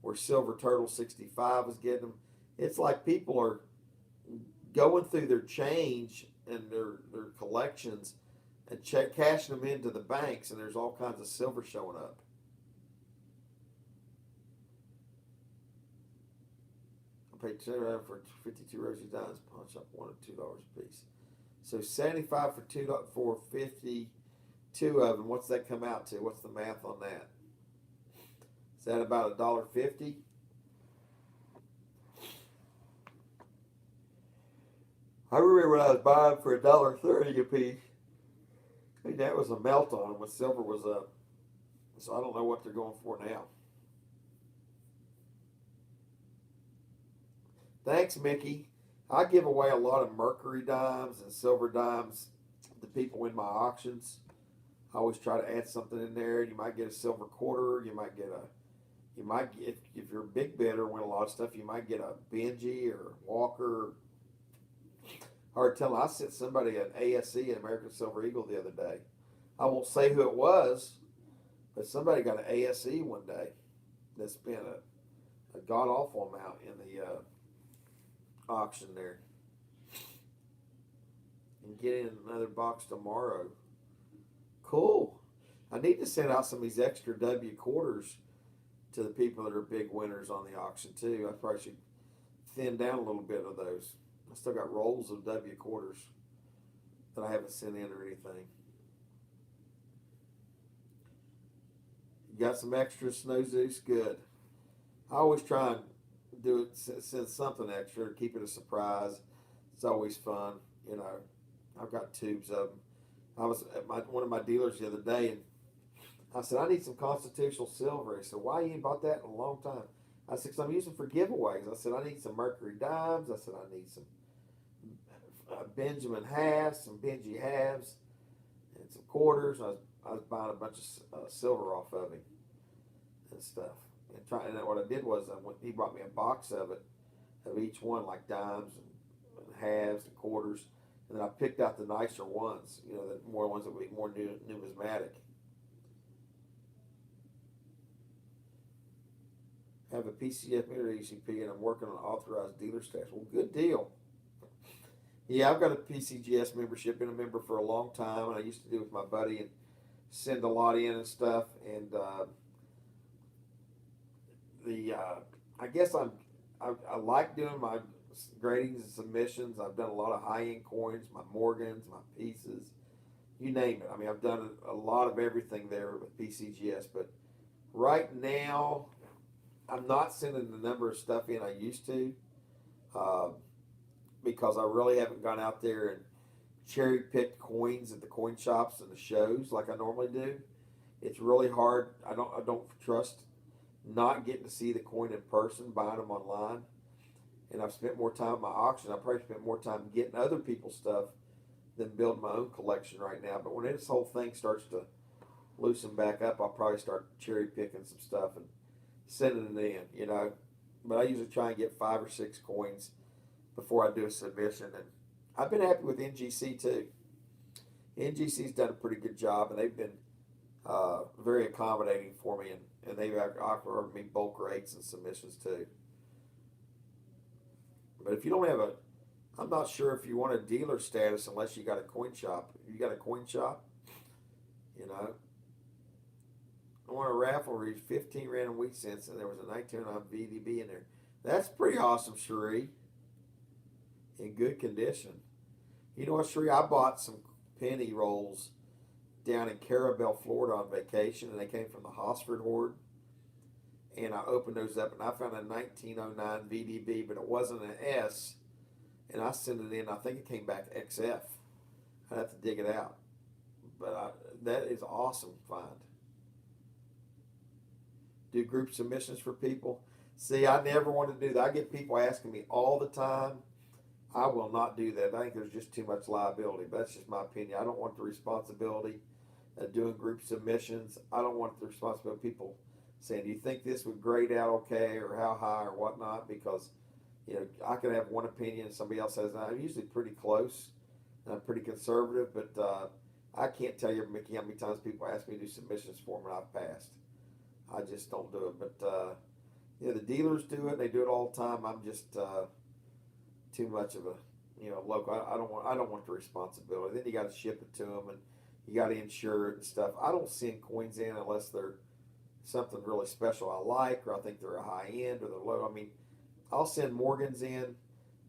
S1: where Silver Turtle 65 was getting them. It's like people are going through their change and their collections and cashing them into the banks, and there's all kinds of silver showing up. I paid $2 for 52 Rosie dimes. Pawn shop wanted $2 a piece. So 75 for 52 of them. What's that come out to? What's the math on that? Is that about $1.50? I remember when I was buying for $1.30 a piece. I mean, that was a melt on them when silver was up. So I don't know what they're going for now. Thanks, Mickey. I give away a lot of mercury dimes and silver dimes to people in my auctions. I always try to add something in there. You might get a silver quarter. You might get if you're a big bidder, win a lot of stuff. You might get a Benji or Walker. Hard telling. I sent somebody an ASE, an American Silver Eagle, the other day. I won't say who it was, but somebody got an ASE one day that spent a god awful amount in the auction there. And get in another box tomorrow. Cool. I need to send out some of these extra W quarters to the people that are big winners on the auction too. I probably should thin down a little bit of those. I still got rolls of W quarters that I haven't sent in or anything. You got some extra Snow Zeus? Good. I always try and do it, send something extra, keep it a surprise. It's always fun, I've got tubes of them. I was at one of my dealers the other day, and I said, I need some constitutional silver. He said, why you ain't bought that in a long time? I said, because I'm using for giveaways. I said, I need some mercury dimes. I said, I need some Benjamin halves, some Benji halves, and some quarters. I was buying a bunch of silver off of him and stuff. And what I did was he brought me a box of it, of each one, like dimes and halves and quarters. And then I picked out the nicer ones, the more ones that would be more numismatic. I have a PCF meter ECP, and I'm working on authorized dealer status. Well, good deal. Yeah, I've got a PCGS membership, been a member for a long time, and I used to do it with my buddy and send a lot in and stuff. And I guess I like doing my gradings and submissions. I've done a lot of high-end coins, my Morgans, my pieces, you name it. I mean, I've done a lot of everything there with PCGS, but right now I'm not sending the number of stuff in I used to because I really haven't gone out there and cherry-picked coins at the coin shops and the shows like I normally do. It's really hard. I don't trust not getting to see the coin in person, buying them online. And I've spent more time at my auction. I probably spent more time getting other people's stuff than building my own collection right now. But when this whole thing starts to loosen back up, I'll probably start cherry picking some stuff and sending it in, But I usually try and get 5 or 6 coins before I do a submission. And I've been happy with NGC too. NGC's done a pretty good job, and they've been very accommodating for me, and they've offered me bulk rates and submissions too. But if you don't have I'm not sure if you want a dealer status unless you got a coin shop. If you got a coin shop, won a raffle where 15 random wheat cents, and there was a 1909 VDB in there. That's pretty awesome, Cherie. In good condition. You know what, Cherie? I bought some penny rolls down in Carabel, Florida on vacation, and they came from the Hosford Hoard. And I opened those up, and I found a 1909 VDB, but it wasn't an S. And I sent it in. I think it came back XF. I'd have to dig it out. But that is awesome find. Do group submissions for people. See, I never want to do that. I get people asking me all the time. I will not do that. I think there's just too much liability. But that's just my opinion. I don't want the responsibility of doing group submissions. I don't want the responsibility of people saying, do you think this would grade out okay, or how high, or whatnot? Because, you know, I can have one opinion and somebody else has another. I'm usually pretty close, and I'm pretty conservative, but I can't tell you, Mickey, how many times people ask me to do submissions for them and I've passed. I just don't do it. But, you know, the dealers do it. They do it all the time. I'm just too much of a, you know, local. I don't want the responsibility. Then you got to ship it to them, and you got to insure it and stuff. I don't send coins in unless they're something really special I like, or I think they're a high end, or they're low. I mean, I'll send Morgans in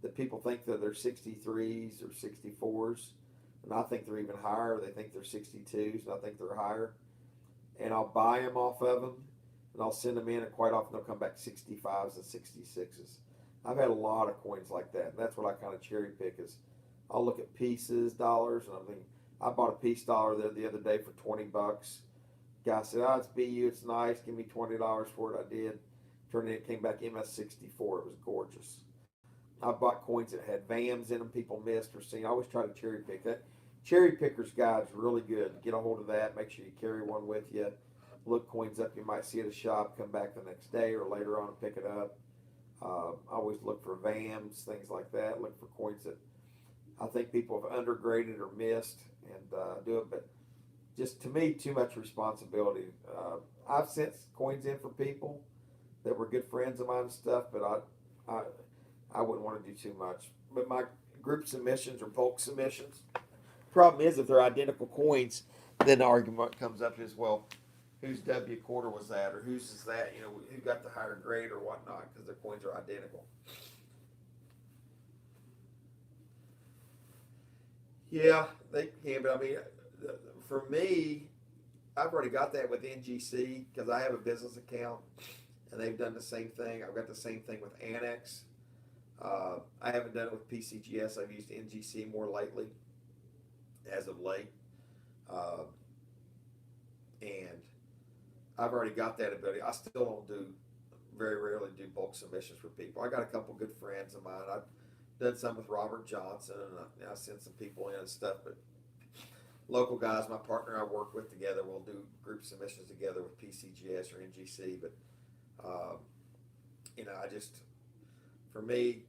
S1: that people think that they're 63s or 64s, and I think they're even higher. They think they're 62s, and I think they're higher. And I'll buy them off of them, and I'll send them in, and quite often they'll come back 65s and 66s. I've had a lot of coins like that, and that's what I kind of cherry pick. Is I'll look at pieces, dollars, and I mean, I bought a piece dollar the other day for $20. Guy said, "Oh, it's BU, it's nice. Give me $20 for it." I did. Turned in, came back MS64. It was gorgeous. I bought coins that had VAMs in them. People missed or seen. I always try to cherry pick that. Cherry Picker's Guide is really good. Get a hold of that. Make sure you carry one with you. Look coins up you might see at a shop. Come back the next day or later on and pick it up. I always look for VAMs, things like that. Look for coins that I think people have undergraded or missed, and do it. But just to me, too much responsibility. I've sent coins in for people that were good friends of mine and stuff, but I wouldn't want to do too much. But my group submissions or bulk submissions, problem is if they're identical coins, then the argument comes up as, well, whose W quarter was that, or whose is that? You know, who got the higher grade or whatnot, because their coins are identical. Yeah, they can, but I mean, for me, I've already got that with NGC because I have a business account, and they've done the same thing. I've got the same thing with Annex. I haven't done it with PCGS. I've used NGC more lately, as of late, uh, and I've already got that ability. I still don't do, very rarely do bulk submissions for people. I got a couple good friends of mine. I've done some with Robert Johnson, and I sent some people in and stuff, but local guys, my partner I work with together, we'll do group submissions together with PCGS or NGC. But you know, I just, for me,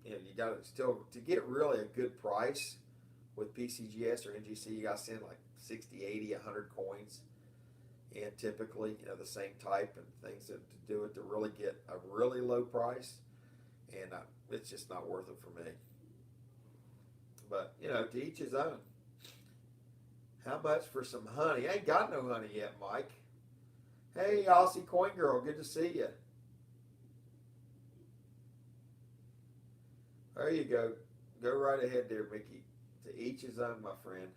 S1: you know, you got to still, to get really a good price with PCGS or NGC, you got to send like 60, 80, 100 coins, and typically, you know, the same type and things to do it to really get a really low price, and it's just not worth it for me. But you know, to each his own. How much for some honey? I ain't got no honey yet, Mike. Hey, Aussie Coin Girl, good to see you. There you go. Go right ahead there, Mickey. To each his own, my friend.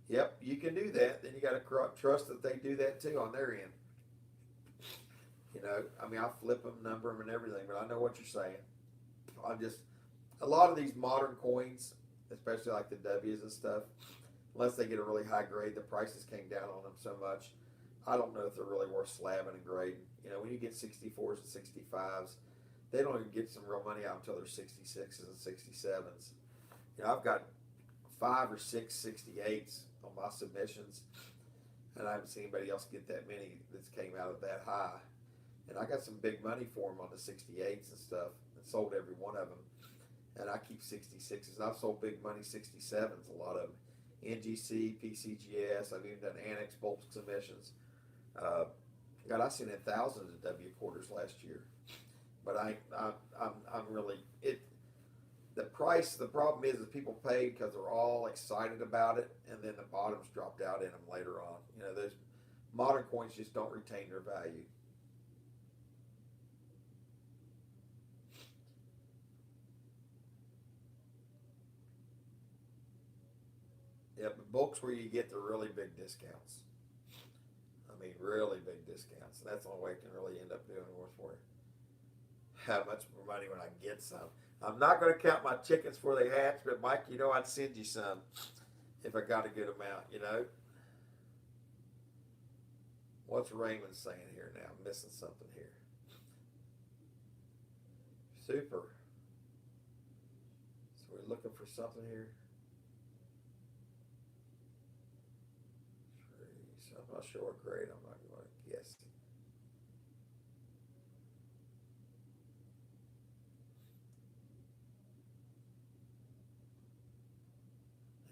S1: Yep, you can do that. Then you got to trust that they do that too on their end. You know, I mean, I flip them, number them, and everything, but I know what you're saying. I'm just, a lot of these modern coins, especially like the W's and stuff, unless they get a really high grade, the prices came down on them so much. I don't know if they're really worth slabbing and grading. You know, when you get 64s and 65s, they don't even get some real money out until they're 66s and 67s. You know, I've got 5 or 6 68s on my submissions, and I haven't seen anybody else get that many that's came out of that high. And I got some big money for them on the 68s and stuff, and sold every one of them. And I keep 66s. And I've sold big money 67s, a lot of them. NGC, PCGS, I've even done Annex bulk submissions. God, I sent in thousands of W quarters last year. But I'm really, the price, the problem is people pay because they're all excited about it, and then the bottoms dropped out in them later on. You know, those modern coins just don't retain their value. Yeah, but bulk's where you get the really big discounts. I mean, really big discounts. That's the only way it can really end up doing worse for you. How much more money when I get some? I'm not going to count my chickens before they hatch, but Mike, you know I'd send you some if I got a good amount, you know. What's Raymond saying here now? I'm missing something here. Super. So we're looking for something here. So I'm not sure what grade. I'm not going to guess.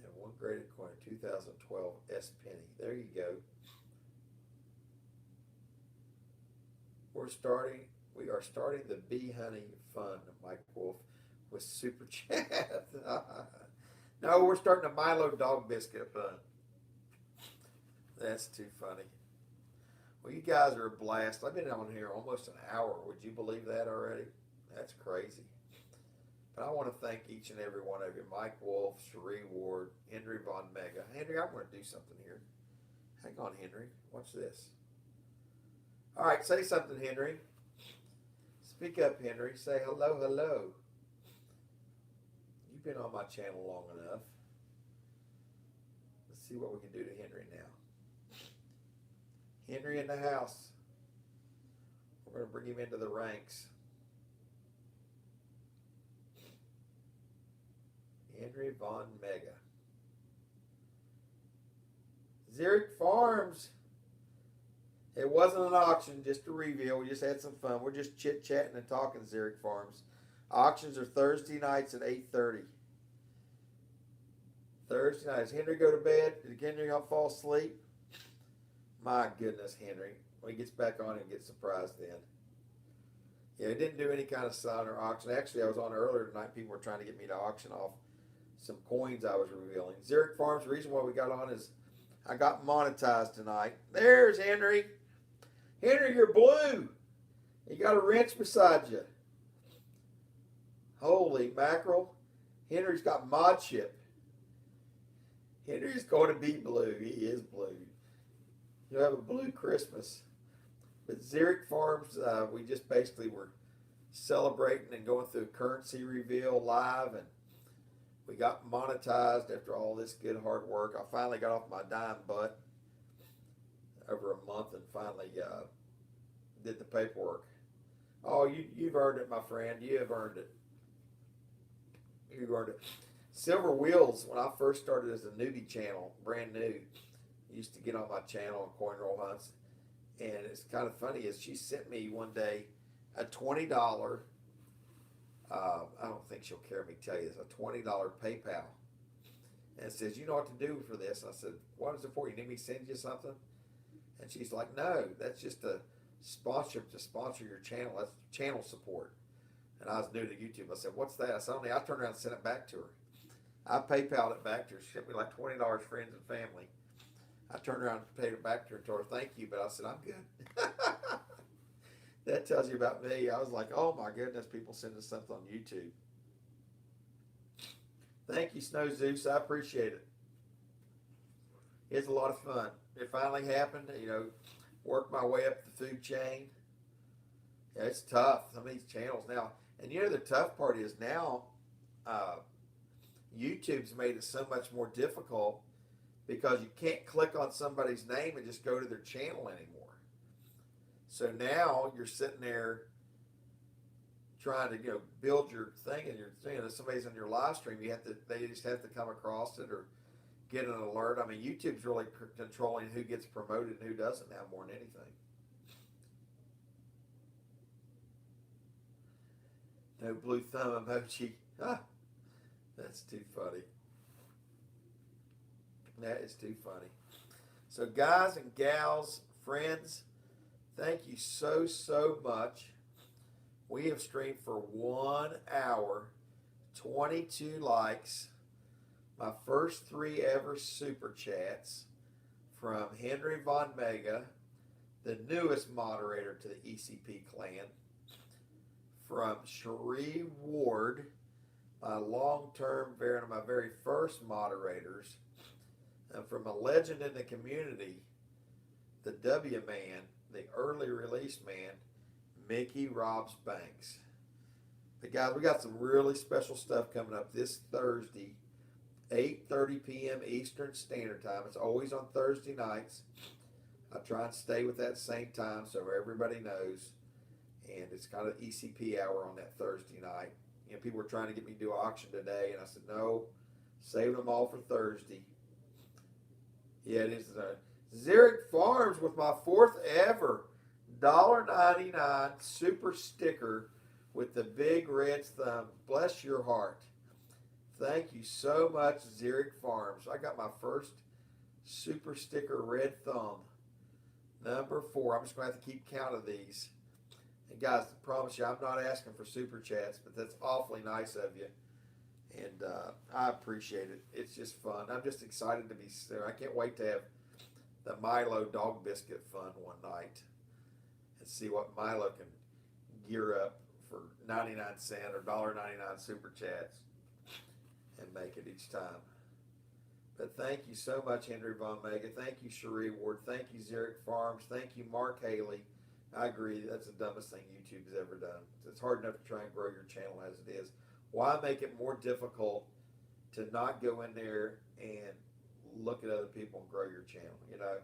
S1: And one graded coin, 2012 S penny. There you go. We're starting. We are starting the Bee Honey Fund, Mike Wolf, with Super Chat. No, we're starting a Milo Dog Biscuit Fund. That's too funny. Well, you guys are a blast. I've been on here almost an hour. Would you believe that already? That's crazy. But I want to thank each and every one of you. Mike Wolf, Cherie Ward, Henry Von Mega. Henry, I want to do something here. Hang on, Henry. Watch this. All right, say something, Henry. Speak up, Henry. Say hello, hello. You've been on my channel long enough. Let's see what we can do to Henry now. Henry in the house. We're going to bring him into the ranks. Henry Von Mega. Zurich Farms. It wasn't an auction, just a reveal. We just had some fun. We're just chit-chatting and talking, Zurich Farms. Auctions are Thursday nights at 8:30. Thursday nights. Henry go to bed? Did Henry fall asleep? My goodness, Henry. When he gets back on, he'll get surprised then. Yeah, he didn't do any kind of sign or auction. Actually, I was on earlier tonight. People were trying to get me to auction off some coins I was revealing. Zurich Farms, the reason why we got on is I got monetized tonight. There's Henry. Henry, you're blue. You got a wrench beside you. Holy mackerel. Henry's got mod chip. Henry's going to be blue. He is blue. You'll have a blue Christmas. But Zurich Farms, we just basically were celebrating and going through a currency reveal live, and we got monetized after all this good hard work. I finally got off my dime butt over a month and finally did the paperwork. Oh, you've earned it, my friend. You have earned it. You've earned it. Silver Wheels, when I first started as a newbie channel, brand new, used to get on my channel on coin roll hunts. And it's kind of funny is she sent me one day a $20, I don't think she'll care me tell you this, a $20 PayPal. And it says, you know what to do for this? And I said, what is it for? You need me to send you something? And she's like, no, that's just a sponsorship to sponsor your channel. That's channel support. And I was new to YouTube. I said, what's that? I said, I turned around and sent it back to her. I PayPal'd it back to her. She sent me like $20 friends and family. I turned around and paid it back to her and told her thank you, but I said, I'm good. That tells you about me. I was like, oh my goodness, people send us something on YouTube. Thank you, Snow Zeus. I appreciate it. It's a lot of fun. It finally happened, worked my way up the food chain. Yeah, it's tough. Some of these channels now. And the tough part is now YouTube's made it so much more difficult because you can't click on somebody's name and just go to their channel anymore. So now you're sitting there trying to build your thing, and you're saying if somebody's on your live stream, they just have to come across it or get an alert. I mean, YouTube's really controlling who gets promoted and who doesn't now more than anything. No blue thumb emoji. Ah, that's too funny. That is too funny. So guys and gals, friends, thank you so much. We have streamed for 1 hour, 22 likes. My first 3 ever super chats from Henry Von Mega, the newest moderator to the ECP clan, from Cherie Ward, my long-term, one of my very first moderators, and from a legend in the community, the W man, the early release man, Mickey Robs Banks. But guys, we got some really special stuff coming up this Thursday, 8:30 p.m. Eastern Standard Time. It's always on Thursday nights. I try and stay with that same time so everybody knows. And it's kind of ECP hour on that Thursday night. You know, people were trying to get me to do an auction today, and I said, no, save them all for Thursday. Yeah, it is Zurich Farms with my 4th ever $1.99 super sticker with the big red thumb. Bless your heart. Thank you so much, Zurich Farms. I got my first super sticker red thumb. Number 4. I'm just going to have to keep count of these. And guys, I promise you, I'm not asking for super chats, but that's awfully nice of you. And I appreciate it. It's just fun. I'm just excited to be there. I can't wait to have the Milo dog biscuit fun one night and see what Milo can gear up for 99-cent or $1.99 super chats and make it each time. But thank you so much, Henry Von Mega. Thank you, Cherie Ward. Thank you, Zurich Farms. Thank you, Mark Haley. I agree. That's the dumbest thing YouTube has ever done. It's hard enough to try and grow your channel as it is. Why make it more difficult to not go in there and look at other people and grow your channel? You know,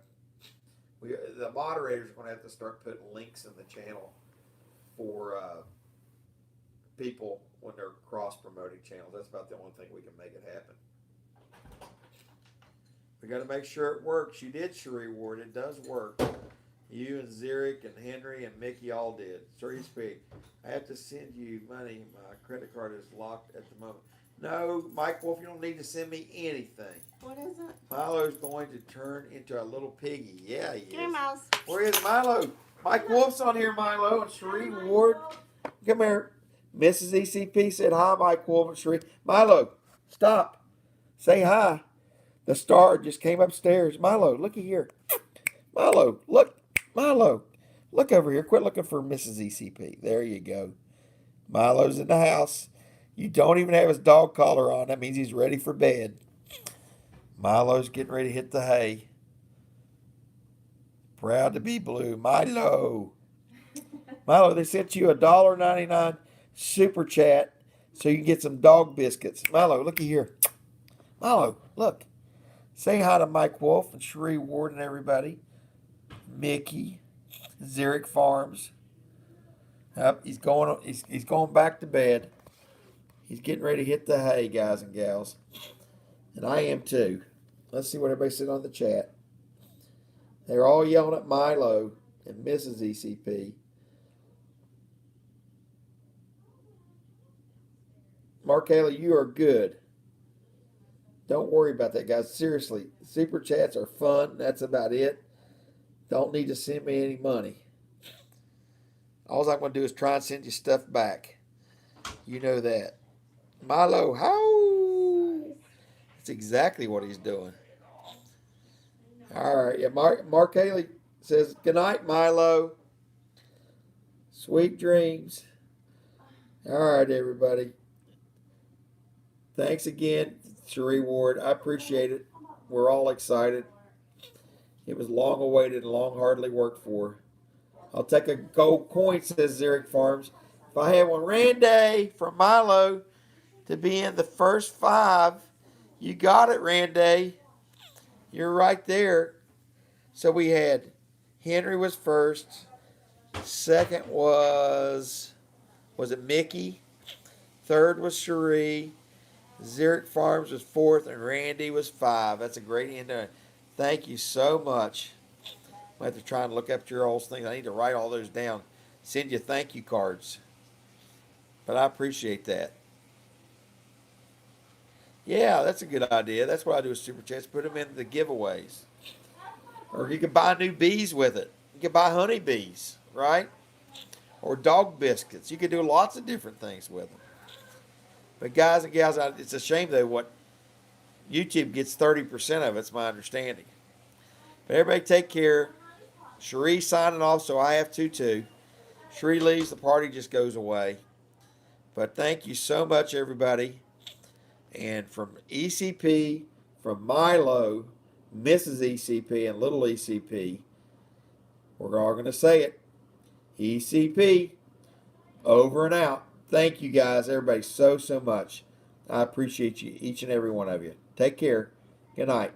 S1: the moderators are going to have to start putting links in the channel for people when they're cross-promoting channels. That's about the only thing we can make it happen. We got to make sure it works. You did, Cherie Ward. It does work. You and Zurich and Henry and Mickey all did. Sorry, speak. I have to send you money. My credit card is locked at the moment. No, Mike Wolf, you don't need to send me anything.
S2: What is it?
S1: Milo's going to turn into a little piggy. Yeah, he is.
S2: Come here, Miles.
S1: Where is Milo? Mike Wolf's on here, Milo, and Cherie Ward. Come here. Mrs. ECP said hi, Mike Wolf and Cherie. Milo, stop. Say hi. The star just came upstairs. Milo, looky here. Milo, look. Milo, look over here. Quit looking for Mrs. ECP. There you go. Milo's in the house. You don't even have his dog collar on. That means he's ready for bed. Milo's getting ready to hit the hay. Proud to be blue. Milo. Milo, they sent you a $1.99 super chat so you can get some dog biscuits. Milo, looky here. Milo, look. Say hi to Mike Wolf and Cherie Ward and everybody. Mickey, Zurich Farms. Yep, he's going back to bed. He's getting ready to hit the hay, guys and gals. And I am too. Let's see what everybody said on the chat. They're all yelling at Milo and Mrs. ECP. Mark Haley, you are good. Don't worry about that, guys. Seriously, super chats are fun. That's about it. Don't need to send me any money. All I'm going to do is try and send you stuff back. You know that. Milo, how? That's exactly what he's doing. All right. Yeah, Mark Haley says, good night, Milo. Sweet dreams. All right, everybody. Thanks again, Cherie Ward. I appreciate it. We're all excited. It was long awaited and long hardly worked for. I'll take a gold coin, says Zurich Farms. If I had one Randy from Milo to be in the first 5, you got it, Randy. You're right there. So we had Henry was first. Second was it Mickey? Third was Cherie. Zurich Farms was 4th, and Randy was 5. That's a great end to it. Thank you so much. I have to try and look up your old things. I need to write all those down. Send you thank you cards. But I appreciate that. Yeah, that's a good idea. That's what I do with Super Chats. Put them in the giveaways. Or you can buy new bees with it. You can buy honey bees, right? Or dog biscuits. You can do lots of different things with them. But guys and gals, it's a shame though what YouTube gets 30% of. It's my understanding. But everybody take care. Cherie signing off, so I have to too. Cherie leaves, the party just goes away. But thank you so much, everybody. And from ECP, from Milo, Mrs. ECP, and little ECP, we're all going to say it. ECP, over and out. Thank you guys, everybody, so much. I appreciate you, each and every one of you. Take care. Good night.